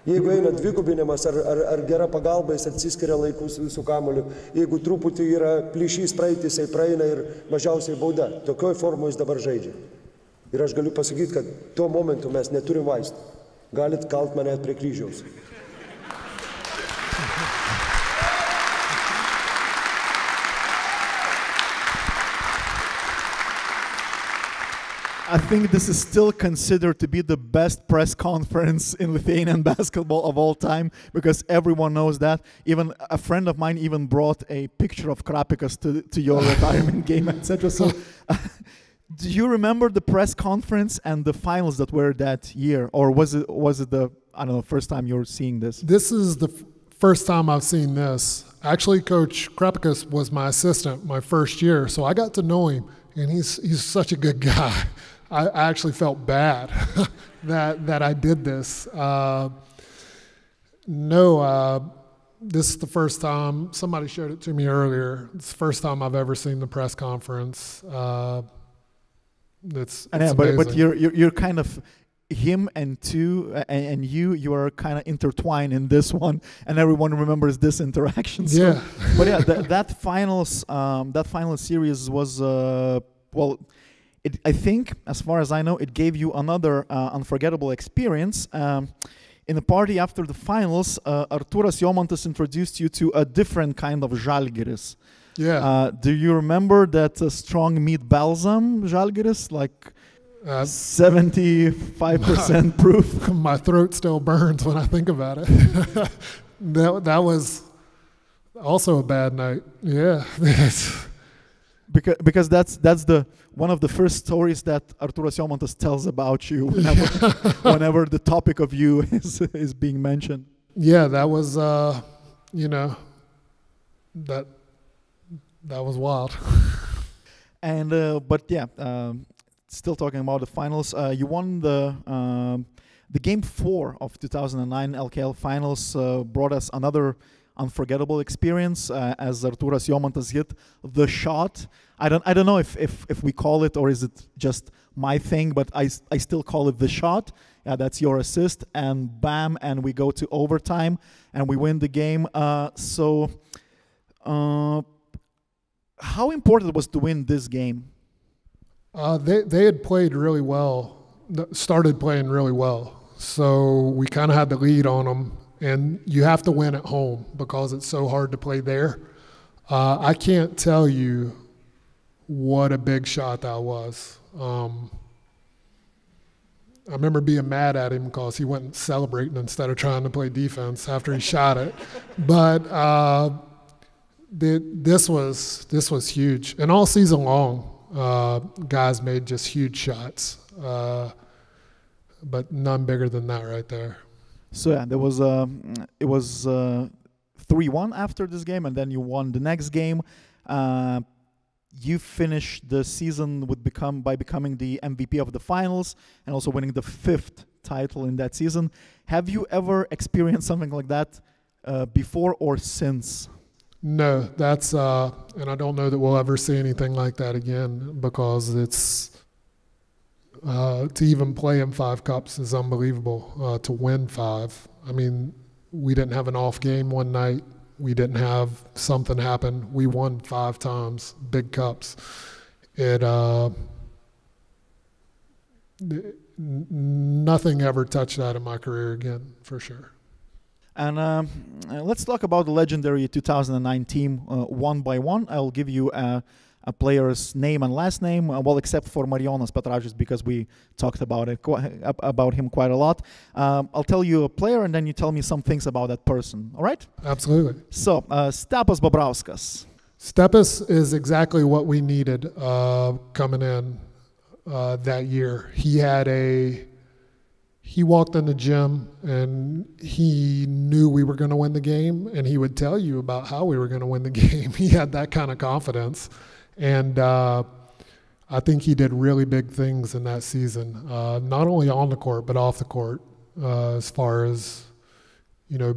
Jeigu eina dvigubinimas ar gera pagalba, jis atsiskiria laikus su kamuoliu, jeigu truputį yra plyšys praeiti, jisai praeina ir mažiausiai bauda. Tokioj formoje jis dabar žaidžia. Ir aš galiu pasakyti, kad tuo momentu mes neturim vaistų. Galit kalt mane prie kryžiaus. I think this is still considered to be the best press conference in Lithuanian basketball of all time because everyone knows that. Even a friend of mine even brought a picture of Krapikas to your retirement game, etc. So, do you remember the press conference and the finals that were that year, or was it the first time you're seeing this? This is the first time I've seen this. Actually, Coach Krapikas was my assistant my first year, so I got to know him, and he's such a good guy. I actually felt bad that I did this. This is the first time, somebody showed it to me earlier, it's the first time I've ever seen the press conference. It's but you're kind of, him and you are kind of intertwined in this one, and everyone remembers this interaction. So, yeah. But yeah, that final series was, I think, as far as I know, it gave you another unforgettable experience. In the party after the finals, Artūras Jomantas introduced you to a different kind of Žalgiris. Yeah. Do you remember that strong meat balsam Žalgiris, like 75% proof? My throat still burns when I think about it. That was also a bad night. Yeah. Because that's one of the first stories that Artūras Jomantas tells about you whenever the topic of you is being mentioned. Yeah, that was that was wild. And but yeah, still talking about the finals. You won the game 4 of 2009 LKL finals. Brought us another unforgettable experience as Artūras Jomantas hit the shot. I don't know if we call it, or is it just my thing, but I still call it the shot. Yeah, that's your assist, and bam, and we go to overtime and we win the game. So how important it was to win this game? They had played really well, started playing really well. So we kind of had the lead on them. And you have to win at home because it's so hard to play there. I can't tell you what a big shot that was. I remember being mad at him because he went celebrating instead of trying to play defense after he shot it. But this was huge. And all season long, guys made just huge shots. But none bigger than that right there. So yeah, it was 3-1 after this game, and then you won the next game. You finished the season by becoming the MVP of the finals and also winning the 5th title in that season. Have you ever experienced something like that before or since? No, that's and I don't know that we'll ever see anything like that again, because it's to even play in 5 cups is unbelievable. To win 5, I mean, we didn't have an off game one night. We didn't have something happen. We won 5 times, big cups. Nothing ever touched that in my career again, for sure. And let's talk about the legendary 2009 team one by one. I'll give you a player's name and last name, well, except for Marijonas Petražius, because we talked about him quite a lot. I'll tell you a player, and then you tell me some things about that person. All right? Absolutely. So, Stepas Bobrauskas. Stepas is exactly what we needed coming in that year. He walked in the gym and he knew we were going to win the game, and he would tell you about how we were going to win the game. He had that kind of confidence. And I think he did really big things in that season, not only on the court, but off the court, as far as,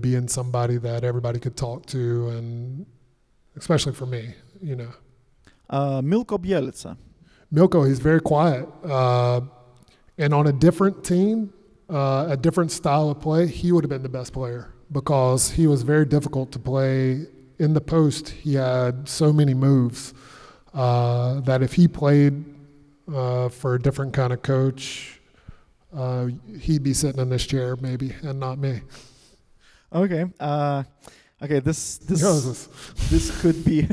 being somebody that everybody could talk to, and especially for me, Milko Bjelica. Milko, he's very quiet. And on a different team, a different style of play, he would have been the best player, because he was very difficult to play in the post. He had so many moves that if he played for a different kind of coach, he'd be sitting in this chair maybe, and not me. Okay. This could be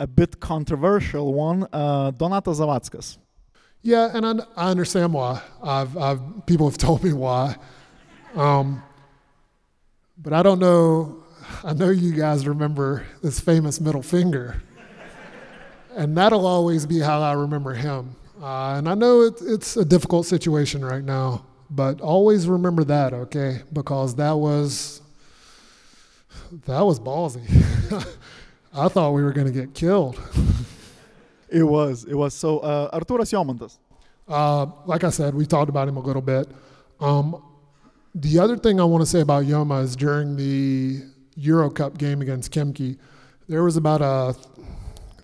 a bit controversial one. Donatas Zavackas. Yeah, and I understand why. People have told me why, but I don't know. I know you guys remember this famous middle finger, and that'll always be how I remember him. And I know it's a difficult situation right now, but always remember that, okay? Because that was ballsy. I thought we were going to get killed. It was. So, Arturas Jomantas. Like I said, we talked about him a little bit. The other thing I want to say about Yoma is during the Euro Cup game against Khimki, there was about a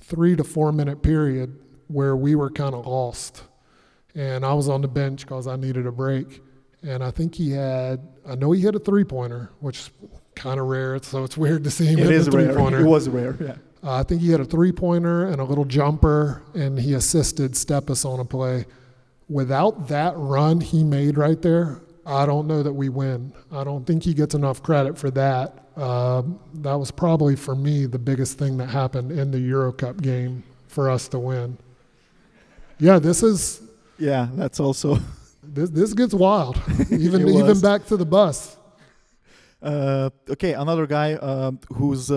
3 to 4 minute period where we were kind of lost. And I was on the bench because I needed a break. And I think I know he hit a 3-pointer, which is kind of rare, so it's weird to see him hit a 3-pointer. It was rare, yeah. I think he had a 3-pointer and a little jumper, and he assisted Stepas on a play. Without that run he made right there, I don't know that we win. I don't think he gets enough credit for that. That was probably, for me, the biggest thing that happened in the Euro Cup game for us to win. Yeah, Yeah, that's also... This gets wild, even back to the bus. Okay, another guy who's...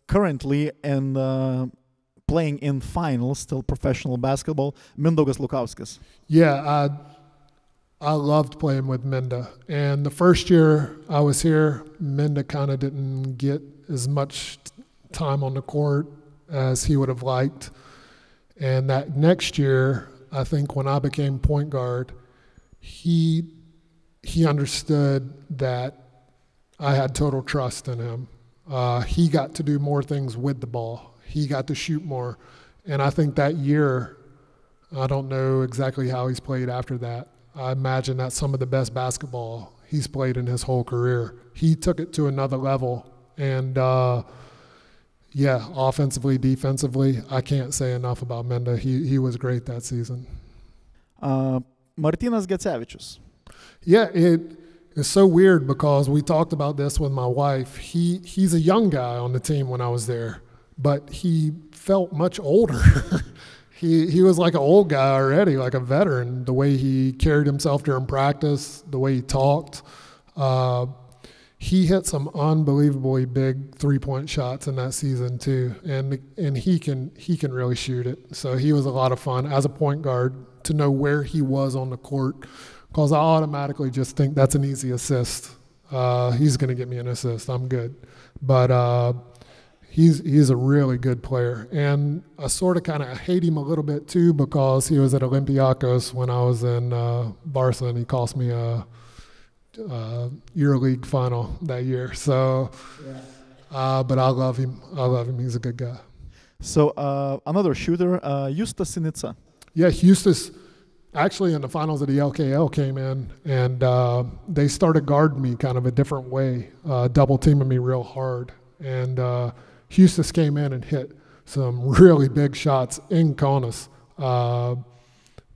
currently playing in finals, still professional basketball, Mindaugas Lukauskas. Yeah, I loved playing with Minda. And the first year I was here, Minda kind of didn't get as much time on the court as he would have liked. And that next year, I think when I became point guard, he understood that I had total trust in him. He got to do more things with the ball. He got to shoot more. And I think that year, I don't know exactly how he's played after that. I imagine that's some of the best basketball he's played in his whole career. He took it to another level. And, offensively, defensively, I can't say enough about Minda. He was great that season. Martynas Gecevičius. Yeah, it's so weird because we talked about this with my wife. He's a young guy on the team when I was there, but he felt much older. He was like an old guy already, like a veteran, the way he carried himself during practice, the way he talked. He hit some unbelievably big 3-point shots in that season too, and he can really shoot it. So he was a lot of fun as a point guard to know where he was on the court, because I automatically just think that's an easy assist. he's going to get me an assist. I'm good. But he's a really good player. And I sort of kind of hate him a little bit too because he was at Olympiacos when I was in Barca, and he cost me a EuroLeague final that year. So, but I love him. He's a good guy. So another shooter, Justas Sinica. Yeah, Justas actually in the finals of the LKL came in, and they started guarding me kind of a different way, double teaming me real hard. And Justas came in and hit some really big shots in Kaunas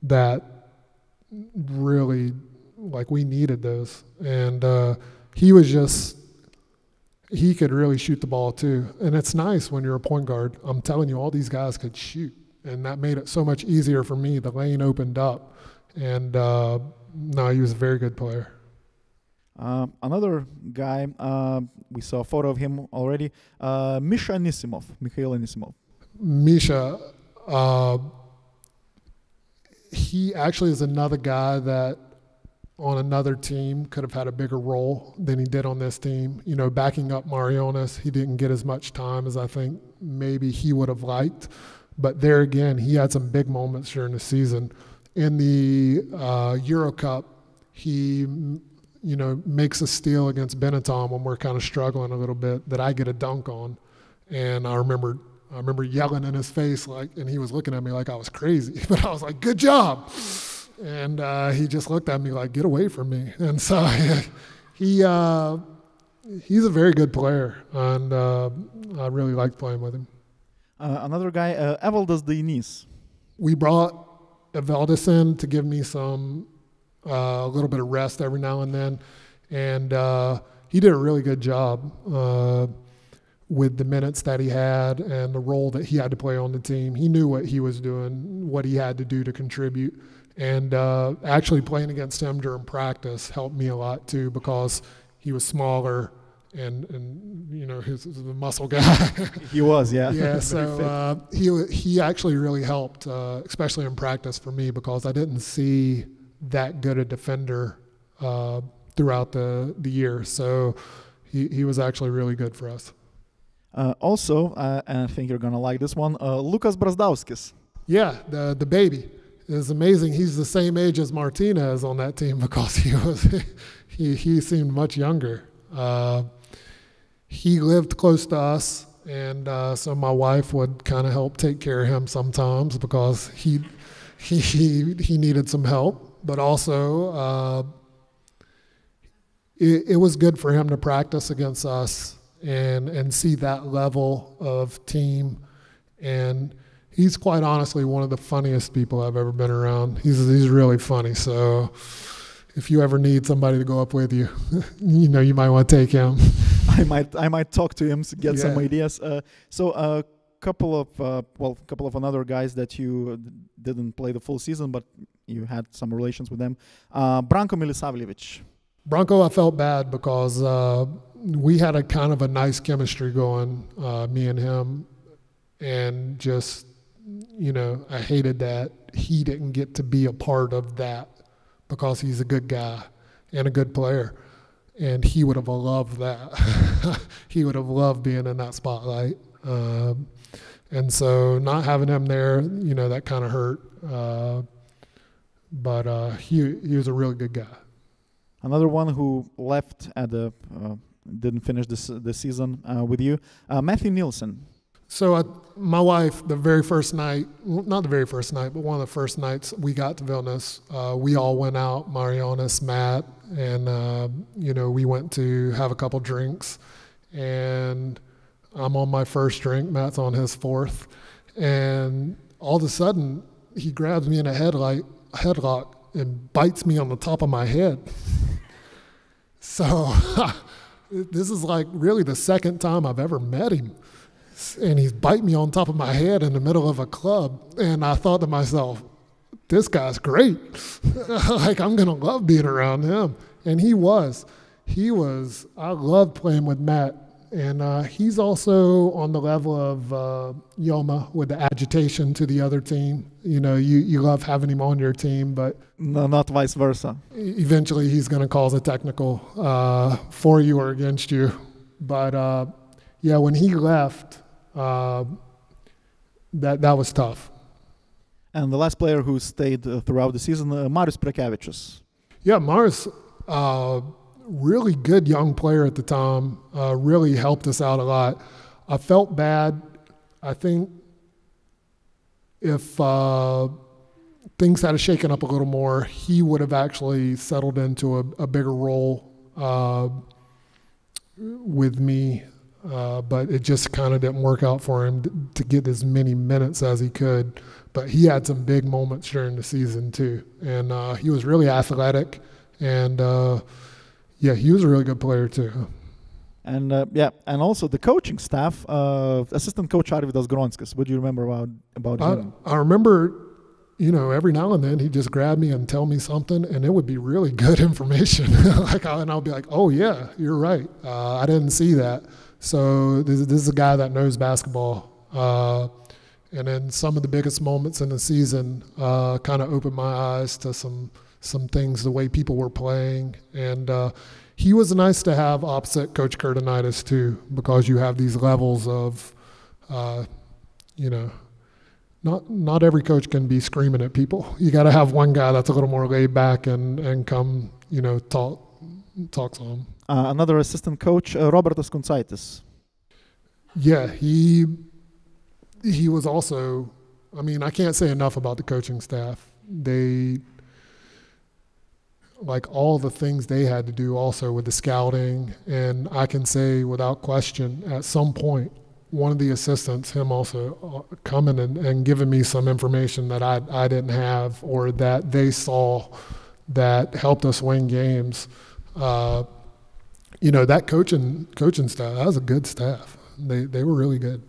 that really, like, we needed those. And he could really shoot the ball too. And it's nice when you're a point guard. I'm telling you, all these guys could shoot. And that made it so much easier for me. The lane opened up. And no, he was a very good player. Another guy, we saw a photo of him already, Misha Anisimov, Mikhail Anisimov. Misha, he actually is another guy that on another team could have had a bigger role than he did on this team. You know, backing up Marionis, he didn't get as much time as I think maybe he would have liked. But there again, he had some big moments during the season. In the Euro Cup, he makes a steal against Benetton when we're kind of struggling a little bit that I get a dunk on. And I remember yelling in his face, and he was looking at me like I was crazy. But I was like, good job. And he just looked at me like, get away from me. And so he's a very good player. And I really liked playing with him. Another guy, Evaldas Dainis. We brought Evaldas in to give me a little bit of rest every now and then. And he did a really good job with the minutes that he had and the role that he had to play on the team. He knew what he was doing, what he had to do to contribute. And actually playing against him during practice helped me a lot too because he was smaller and he's a muscle guy. He was, yeah. Yeah, so he actually really helped, especially in practice for me because I didn't see that good a defender throughout the year. So he was actually really good for us. Also, and I think you're going to like this one, Lukas Brazdauskis. Yeah, the baby. It's amazing. He's the same age as Martinez on that team because he seemed much younger. He lived close to us, and so my wife would kind of help take care of him sometimes because he needed some help. But also, it was good for him to practice against us and see that level of team. And he's quite honestly one of the funniest people I've ever been around. He's really funny. So if you ever need somebody to go up with you, you might want to take him. I might talk to him to get some ideas. So a couple of another guys that you didn't play the full season, but you had some relations with them. Branko Milisavljevic. Branko, I felt bad because we had a kind of a nice chemistry going, me and him, and just, I hated that he didn't get to be a part of that because he's a good guy and a good player. And he would have loved that. He would have loved being in that spotlight. And so not having him there, that kind of hurt. But he was a really good guy. Another one who left at didn't finish the season with you, Matthew Nielsen. So my wife, the very first night, not the very first night, but one of the first nights we got to Vilnius, we all went out, Marionis, Matt, and, we went to have a couple drinks. And I'm on my first drink, Matt's on his fourth. And all of a sudden, he grabs me in a headlock and bites me on the top of my head. So this is like really the second time I've ever met him. And he's biting me on top of my head in the middle of a club. And I thought to myself, this guy's great. Like, I'm going to love being around him. And he was. I loved playing with Matt. And he's also on the level of Yoma with the agitation to the other team. You know, you love having him on your team, but No, not vice versa. eventually he's going to cause a technical for you or against you. But yeah, when he left, that was tough. And the last player who stayed throughout the season, Marius Prekevičius. Yeah, Mars, really good young player at the time, really helped us out a lot. I felt bad. I think if things had shaken up a little more, he would have actually settled into a bigger role with me. But it just kind of didn't work out for him to get as many minutes as he could. But he had some big moments during the season too. And he was really athletic. And yeah, he was a really good player too. And yeah, and also the coaching staff, assistant coach Arvydas Gronskis. What do you remember about him? I remember, you know, every now and then he'd just grab me and tell me something, and it would be really good information. And I'll be like, oh yeah, you're right. I didn't see that. So this is a guy that knows basketball. And then some of the biggest moments in the season kind of opened my eyes to some things, the way people were playing. And he was nice to have opposite Coach Kurtinaitis too, because you have these levels of, you know, not every coach can be screaming at people. You got to have one guy that's a little more laid back and come, you know, talk to them. Another assistant coach, Robertas Kuncaitis. Yeah, he was also, I mean, I can't say enough about the coaching staff. They, like all the things they had to do also with the scouting, and I can say without question, at some point, one of the assistants, him also coming and giving me some information that I didn't have or that they saw that helped us win games. You know, that coaching staff, that was a good staff. They were really good.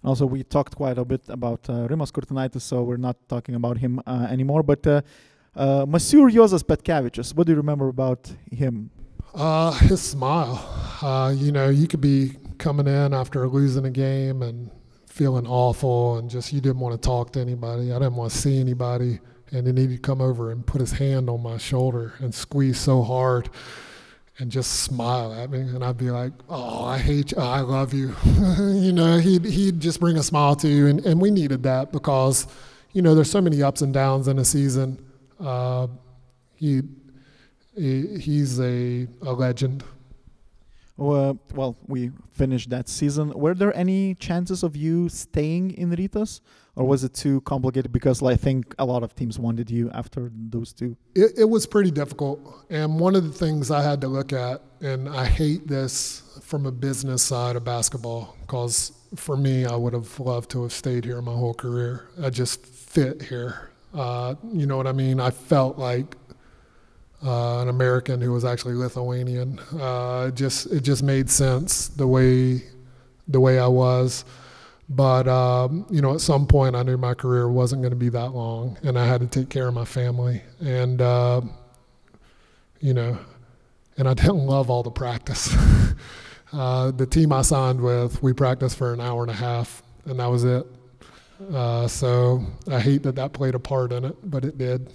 Also, we talked quite a bit about Rimas Kurtinaitis, so we're not talking about him anymore. But Masiur Juozas Petkevičius, what do you remember about him? His smile. You know, you could be coming in after losing a game and feeling awful and just you didn't want to talk to anybody. I didn't want to see anybody. And then he'd come over and put his hand on my shoulder and squeeze so hard and just smile at me. And I'd be like, oh, I hate you. Oh, I love you. You know, he'd just bring a smile to you. And we needed that because, you know, there's so many ups and downs in a season. He's a legend. Well, we finished that season. Were there any chances of you staying in Rytas? Or was it too complicated? Because I think a lot of teams wanted you after those two. It was pretty difficult. And one of the things I had to look at, and I hate this from a business side of basketball, because for me, I would have loved to have stayed here my whole career. I just fit here. You know what I mean? I felt like an American who was actually Lithuanian. It just made sense the way I was. But, you know, at some point I knew my career wasn't going to be that long and I had to take care of my family. And, you know, and I didn't love all the practice. The team I signed with, we practiced for an hour and a half and that was it. So I hate that played a part in it, but it did.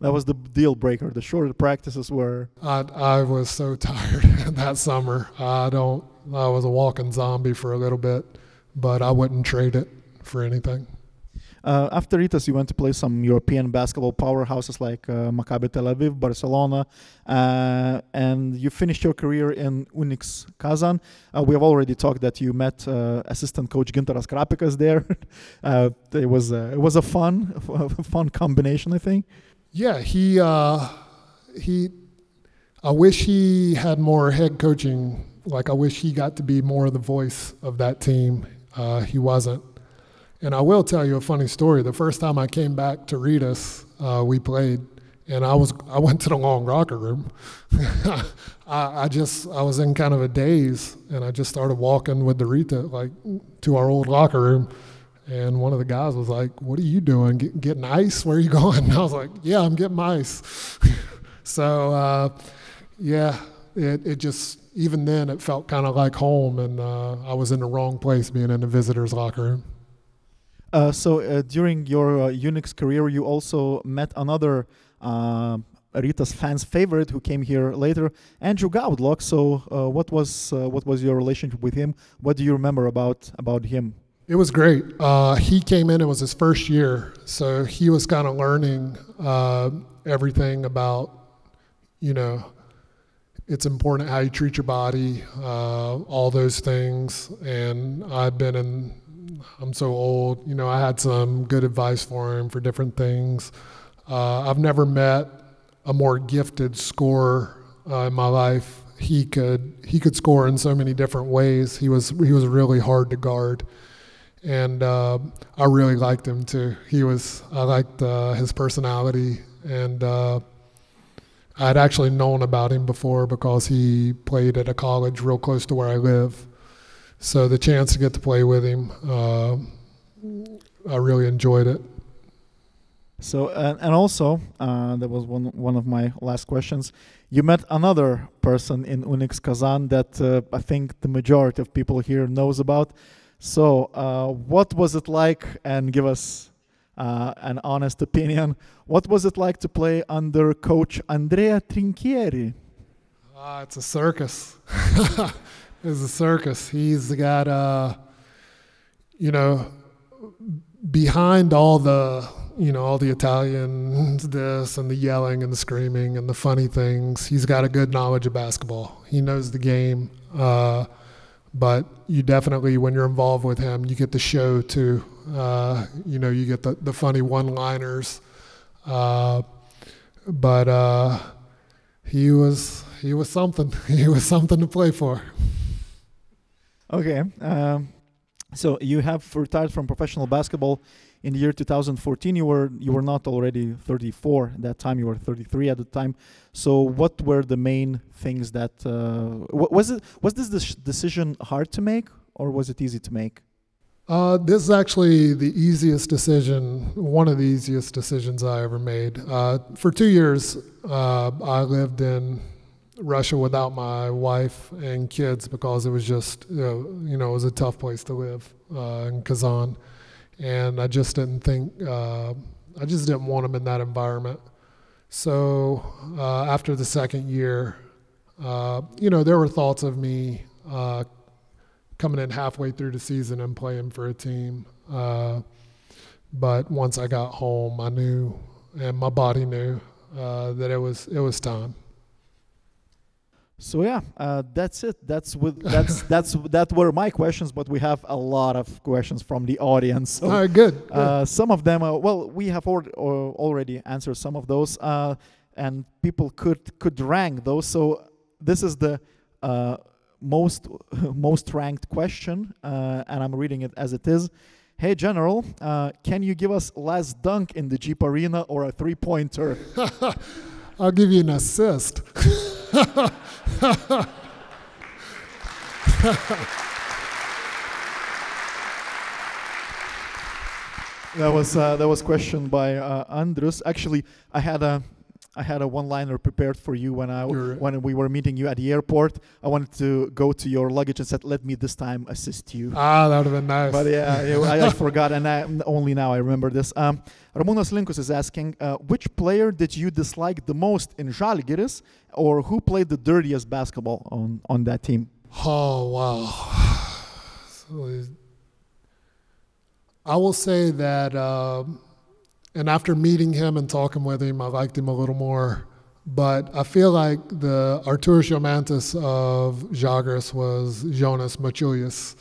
That was the deal breaker. The shorter practices were. I was so tired that summer. I was a walking zombie for a little bit, but I wouldn't trade it for anything. After Rytas, you went to play some European basketball powerhouses like Maccabi Tel Aviv, Barcelona, and you finished your career in Unix Kazan. We have already talked that you met assistant coach Gintaras Krapikas there. It was a fun combination, I think. Yeah, I wish he had more head coaching. Like, I wish he got to be more of the voice of that team. He wasn't. And I will tell you a funny story. The first time I came back to Rytas, we played, and I went to the long locker room. I was in kind of a daze, and I just started walking with the Rytas, like, to our old locker room. And one of the guys was like, what are you doing? Getting ice? Where are you going? And I was like, yeah, I'm getting ice. So, yeah, it even then it felt kind of like home, and I was in the wrong place being in the visitors' locker room. So during your Unix career, you also met another Rytas fans' favorite who came here later, Andrew Gaudlock. So what was your relationship with him? What do you remember about him? It was great. He came in, it was his first year, so he was kind of learning everything about, you know, it's important how you treat your body, all those things. And I'm so old, you know, I had some good advice for him for different things. I've never met a more gifted scorer in my life. He could score in so many different ways. He was really hard to guard. And I really liked him too. I liked his personality, and I'd actually known about him before because he played at a college real close to where I live. So the chance to get to play with him, I really enjoyed it. So and also that was one of my last questions. You met another person in Unix Kazan that I think the majority of people here knows about. So what was it like, and give us an honest opinion, what was it like to play under coach Andrea Trinchieri? It's a circus. It's a circus. He's got, you know, behind all the Italian this and the yelling and the screaming and the funny things, he's got a good knowledge of basketball. He knows the game. But you definitely, when you're involved with him, you get the show too. You know, you get the funny one-liners. But he was something. He was something to play for. Okay. So you have retired from professional basketball in the year 2014. You were not already 34 at that time. You were 33 at the time. So what were the main things that was this decision hard to make, or was it easy to make? This is actually the easiest decision, one of the easiest decisions I ever made. For 2 years, I lived in Russia without my wife and kids because it was just, you know, it was a tough place to live in Kazan. And I just didn't think, I just didn't want them in that environment. So after the second year, you know, there were thoughts of me coming in halfway through the season and playing for a team. But once I got home, I knew, and my body knew, that it was time. So yeah, that's it. That were my questions, but we have a lot of questions from the audience. So, all right, good. Some of them, well, we have already answered some of those, and people could rank those. So this is the most ranked question, and I'm reading it as it is. Hey, General, can you give us last dunk in the Jeep Arena or a three-pointer? I'll give you an assist. That was questioned by Andrus. Actually, I had a one-liner prepared for you when we were meeting you at the airport. I wanted to go to your luggage and said, "Let me this time assist you." That would have been nice. But yeah, I forgot, and only now I remember this. Ramūnas Linkus is asking, which player did you dislike the most in Žalgiris, or who played the dirtiest basketball on that team? Oh, wow. So, I will say that, and after meeting him and talking with him, I liked him a little more. But I feel like the Arturas Jomantas of Žalgiris was Jonas Mačiulis.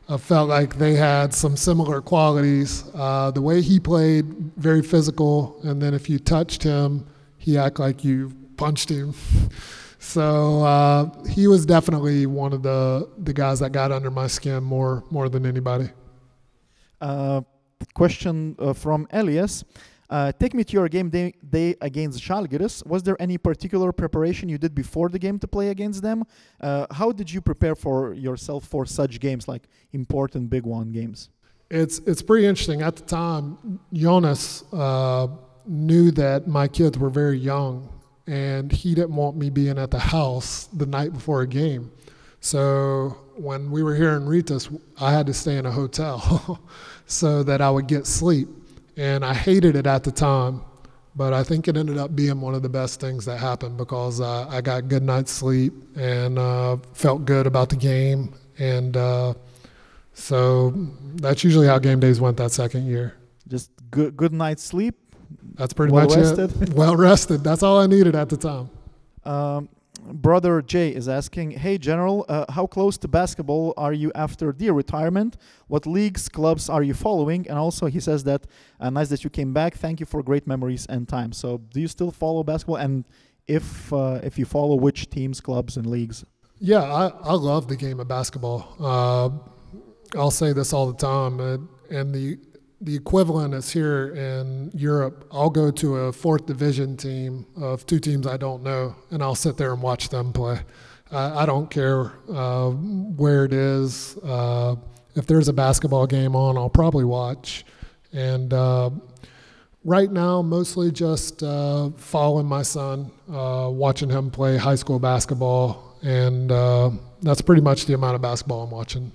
I felt like they had some similar qualities. The way he played, very physical, and then if you touched him, he acted like you punched him. So he was definitely one of the guys that got under my skin more than anybody. Question from Elias. Take me to your game day against Žalgiris. Was there any particular preparation you did before the game to play against them? How did you prepare for yourself for such games, like important Big One games? It's pretty interesting. At the time, Jonas knew that my kids were very young, and he didn't want me being at the house the night before a game. So when we were here in Ritas, I had to stay in a hotel so that I would get sleep. And I hated it at the time, but I think it ended up being one of the best things that happened because I got good night's sleep and felt good about the game. And so that's usually how game days went that second year. Just good night's sleep. That's pretty Well much rested? it. Well rested. That's all I needed at the time. Brother Jay is asking, hey General, how close to basketball are you after the retirement? What leagues, clubs are you following? And also he says that, nice that you came back. Thank you for great memories and time. So do you still follow basketball? And if you follow, which teams, clubs, and leagues? Yeah, I love the game of basketball. I'll say this all the time, and the equivalent is here in Europe. I'll go to a fourth division team of two teams I don't know, and I'll sit there and watch them play. I don't care where it is. If there's a basketball game on, I'll probably watch. And right now, mostly just following my son, watching him play high school basketball, and that's pretty much the amount of basketball I'm watching.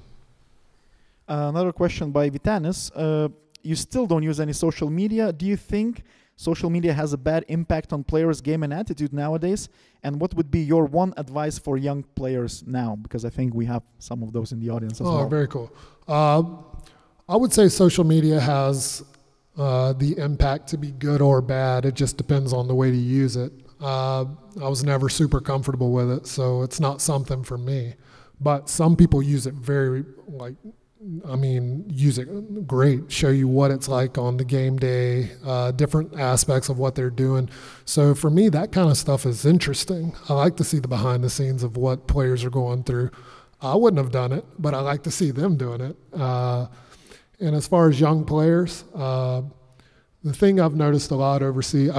Another question by Vitanis. You still don't use any social media. Do you think social media has a bad impact on players' game and attitude nowadays? And what would be your one advice for young players now? Because I think we have some of those in the audience as well. Oh, very cool. I would say social media has the impact to be good or bad. It just depends on the way to use it. I was never super comfortable with it, so it's not something for me. But some people use it use it great, show you what it's like on the game day, different aspects of what they're doing. So for me, that kind of stuff is interesting. I like to see the behind the scenes of what players are going through. I wouldn't have done it, but I like to see them doing it. And as far as young players, the thing I've noticed a lot overseas,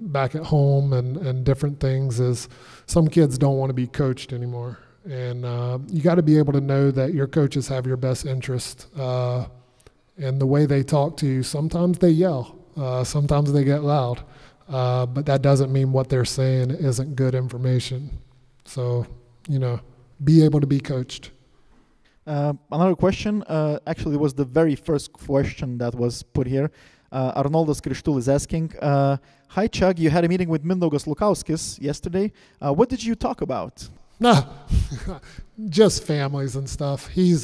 back at home and different things, is some kids don't want to be coached anymore. And you got to be able to know that your coaches have your best interest. And the way they talk to you, sometimes they yell, sometimes they get loud. But that doesn't mean what they're saying isn't good information. So, be able to be coached. Another question, actually was the very first question that was put here. Arnoldas Krištul is asking, hi Chug, you had a meeting with Mindaugas Lukauskis yesterday. What did you talk about? No, just families and stuff. It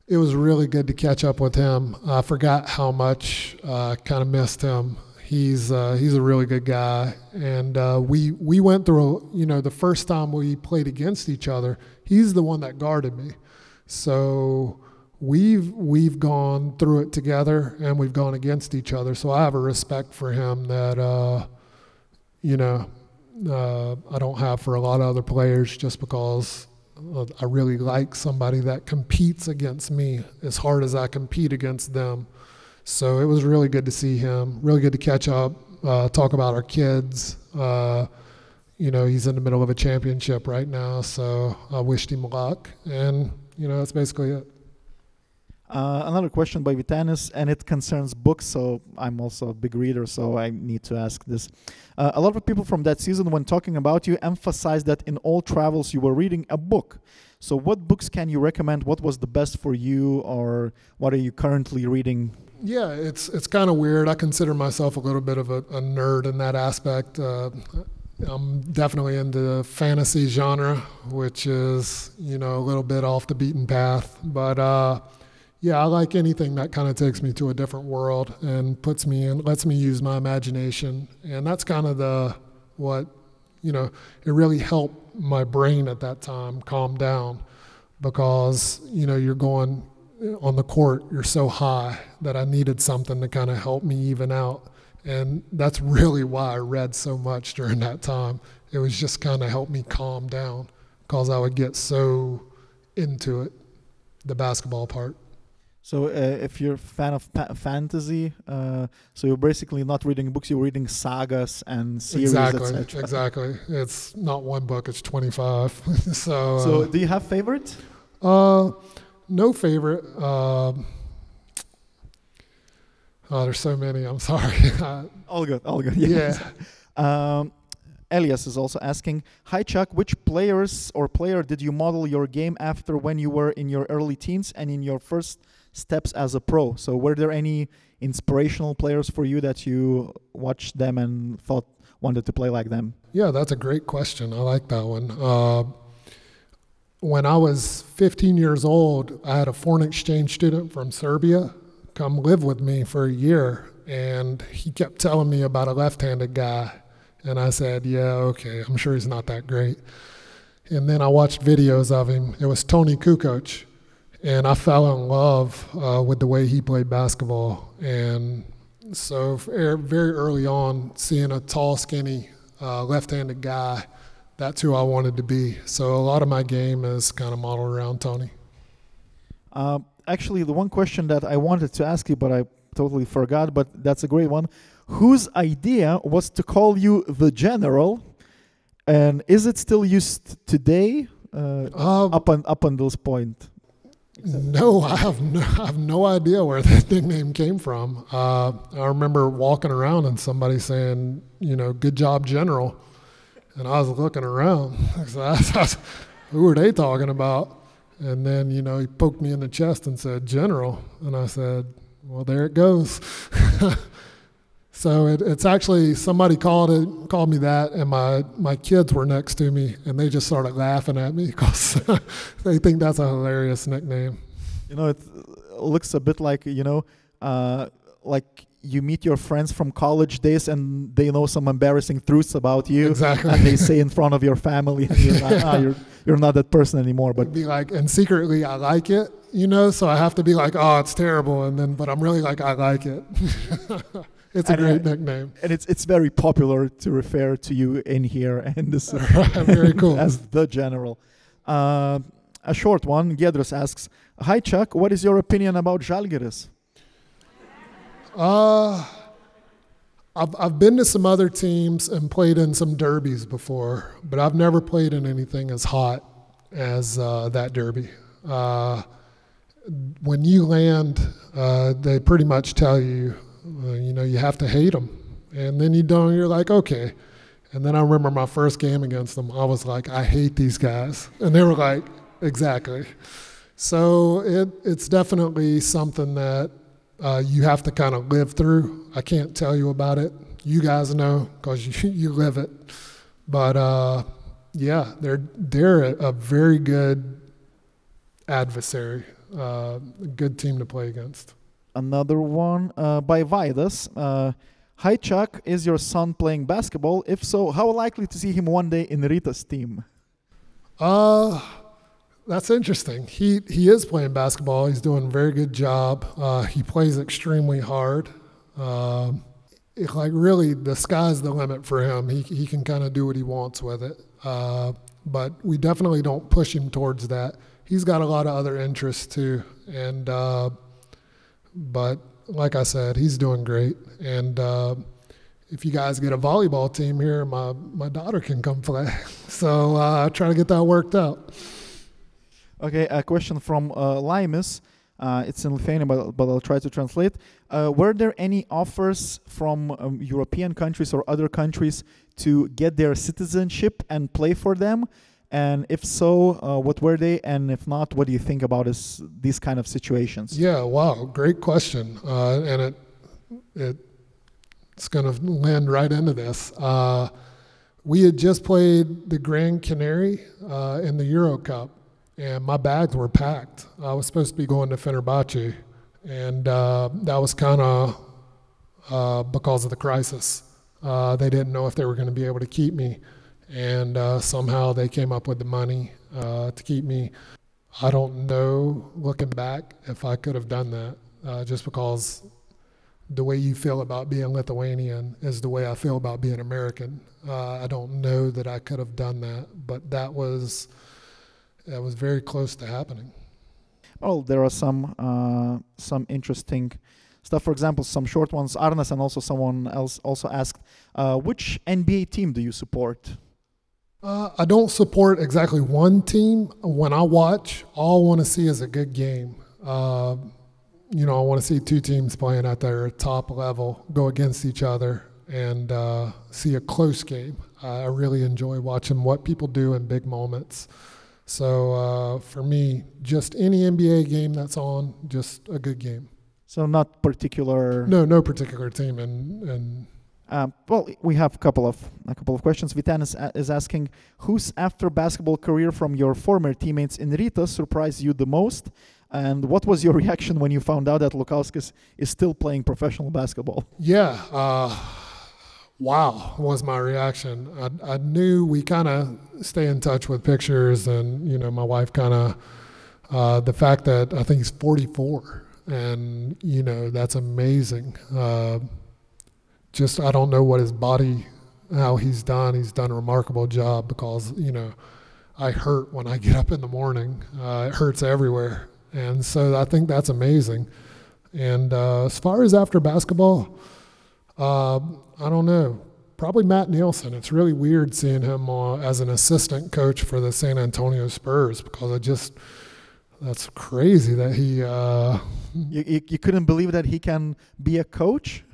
was really good to catch up with him. I forgot how much, kind of missed him. He's a really good guy. And we went through, the first time we played against each other, he's the one that guarded me. So we've gone through it together and we've gone against each other. So I have a respect for him that, I don't have for a lot of other players, just because I really like somebody that competes against me as hard as I compete against them. So it was really good to see him, really good to catch up, talk about our kids. He's in the middle of a championship right now, so I wished him luck. And, that's basically it. Another question by Vitanis, and it concerns books, so I'm also a big reader, so I need to ask this. A lot of people from that season, when talking about you, emphasized that in all travels you were reading a book. So what books can you recommend? What was the best for you, or what are you currently reading? Yeah, it's kind of weird. I consider myself a little bit of a nerd in that aspect. I'm definitely into the fantasy genre, which is, a little bit off the beaten path. But yeah, I like anything that kind of takes me to a different world and puts me in, lets me use my imagination. And that's kind of it really helped my brain at that time calm down, because, you're going on the court, you're so high that I needed something to kind of help me even out. And that's really why I read so much during that time. It was just kind of helped me calm down, because I would get so into it, the basketball part. So if you're a fan of fantasy, so you're basically not reading books, you're reading sagas and series, etc. Exactly. It's not one book, it's 25. So do you have favorite? No favorite. There's so many, I'm sorry. All good. Yeah. Elias is also asking, hi Chuck, which players or player did you model your game after when you were in your early teens and in your first steps as a pro? So were there any inspirational players for you that you watched them and wanted to play like them? Yeah, that's a great question. I like that one. When I was 15 years old, I had a foreign exchange student from Serbia come live with me for a year, and he kept telling me about a left-handed guy. And I said, yeah, okay, I'm sure he's not that great. And then I watched videos of him. It was Toni Kukoc. And I fell in love with the way he played basketball. And so very early on, seeing a tall, skinny, left-handed guy, that's who I wanted to be. So a lot of my game is kind of modeled around Tony. Actually, the one question that I wanted to ask you, but I totally forgot, but that's a great one. Whose idea was to call you the General? And is it still used today up until this point? No, I have no idea where that nickname came from. I remember walking around and somebody saying, good job, General. And I was looking around. Who are they talking about? And then, he poked me in the chest and said, General. And I said, well, there it goes. So it's actually, somebody called me that, and my kids were next to me, and they just started laughing at me because they think that's a hilarious nickname. It looks a bit like, like you meet your friends from college days and they know some embarrassing truths about you. Exactly. And they say in front of your family, and you're like, you're not that person anymore. But be like, and secretly I like it, so I have to be like, oh, it's terrible, but I'm really like, I like it. It's a great nickname. And it's very popular to refer to you in here and this very cool. as the General. A short one, Giedrus asks, hi Chuck, what is your opinion about Žalgiris? I've been to some other teams and played in some derbies before, but I've never played in anything as hot as that derby. When you land, they pretty much tell you, you have to hate them. And then you're like, okay. And then I remember my first game against them, I was like, I hate these guys. And they were like, exactly. So it's definitely something that you have to kind of live through. I can't tell you about it. You guys know because you live it. But yeah, they're a very good adversary, good team to play against. Another one by Vidas. Hi Chuck, is your son playing basketball? If so, how likely to see him one day in Rita's team? That's interesting. He is playing basketball. He's doing a very good job. He plays extremely hard. Really, the sky's the limit for him. He can kind of do what he wants with it. But we definitely don't push him towards that. He's got a lot of other interests too. And but like I said, he's doing great. And if you guys get a volleyball team here, my daughter can come play. So try to get that worked out. Okay, a question from Laimis. It's in Lithuanian, but I'll try to translate. Were there any offers from European countries or other countries to get their citizenship and play for them? And if so, what were they? And if not, what do you think about these kind of situations? Yeah, wow, great question. And it's going to land right into this. We had just played the Grand Canary in the Euro Cup, and my bags were packed. I was supposed to be going to Fenerbahce, and that was kind of because of the crisis. They didn't know if they were going to be able to keep me. And somehow they came up with the money to keep me. I don't know, looking back, if I could have done that, just because the way you feel about being Lithuanian is the way I feel about being American. I don't know that I could have done that, but that was very close to happening. Well, there are some interesting stuff. For example, some short ones. Arnas and also someone else also asked, which NBA team do you support? I don't support exactly one team. When I watch, all I want to see is a good game. I want to see two teams playing at their top level, go against each other, and see a close game. I really enjoy watching what people do in big moments. So for me, just any NBA game that's on, just a good game. So not particular. No particular team, and well, we have a couple of questions. Vitan is asking, whose after basketball career from your former teammates in Rytas surprised you the most, and what was your reaction when you found out that Lukauskas is still playing professional basketball? Yeah, wow was my reaction. I knew we kind of stay in touch with pictures, and you know, my wife kind of the fact that I think he's 44, and you know, that's amazing. Just I don't know what his body, how he's done. He's done a remarkable job, because you know, I hurt when I get up in the morning. It hurts everywhere, and so I think that's amazing. And as far as after basketball, I don't know. Probably Matt Nielsen. It's really weird seeing him as an assistant coach for the San Antonio Spurs, because that's crazy that he. You couldn't believe that he can be a coach?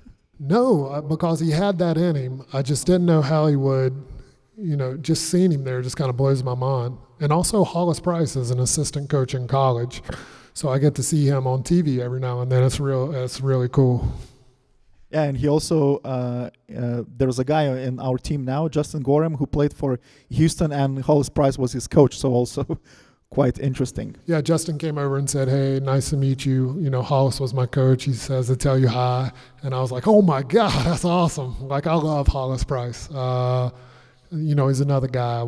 No, because he had that in him. I just didn't know how he would, you know, just seeing him there just kind of blows my mind. And also Hollis Price is an assistant coach in college, so I get to see him on TV every now and then. It's really cool. Yeah, and he also, there's a guy in our team now, Justin Gorham, who played for Houston, and Hollis Price was his coach, so also quite interesting. Yeah, Justin came over and said, hey, nice to meet you. You know, Hollis was my coach. He says to tell you hi. And I was like, oh my God, that's awesome. Like, I love Hollis Price. You know, he's another guy,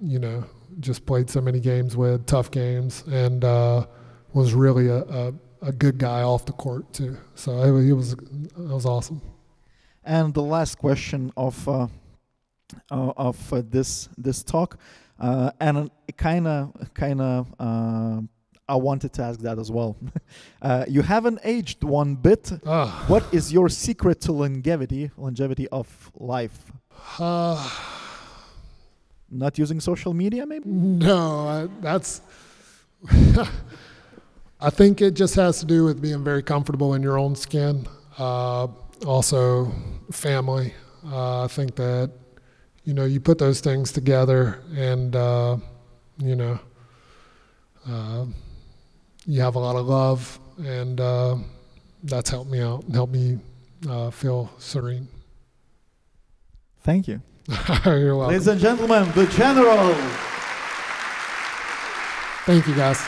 you know, just played so many games with, tough games, and was really a good guy off the court too. So it was awesome. And the last question of this talk, and kind of I wanted to ask that as well. You haven't aged one bit. What is your secret to longevity of life? Not using social media, maybe? No, that's. I think it just has to do with being very comfortable in your own skin. Also, family. I think that, you know, you put those things together, and you know, you have a lot of love, and that's helped me out and helped me feel serene. Thank you. You're welcome. Ladies and gentlemen, the General. Thank you, guys.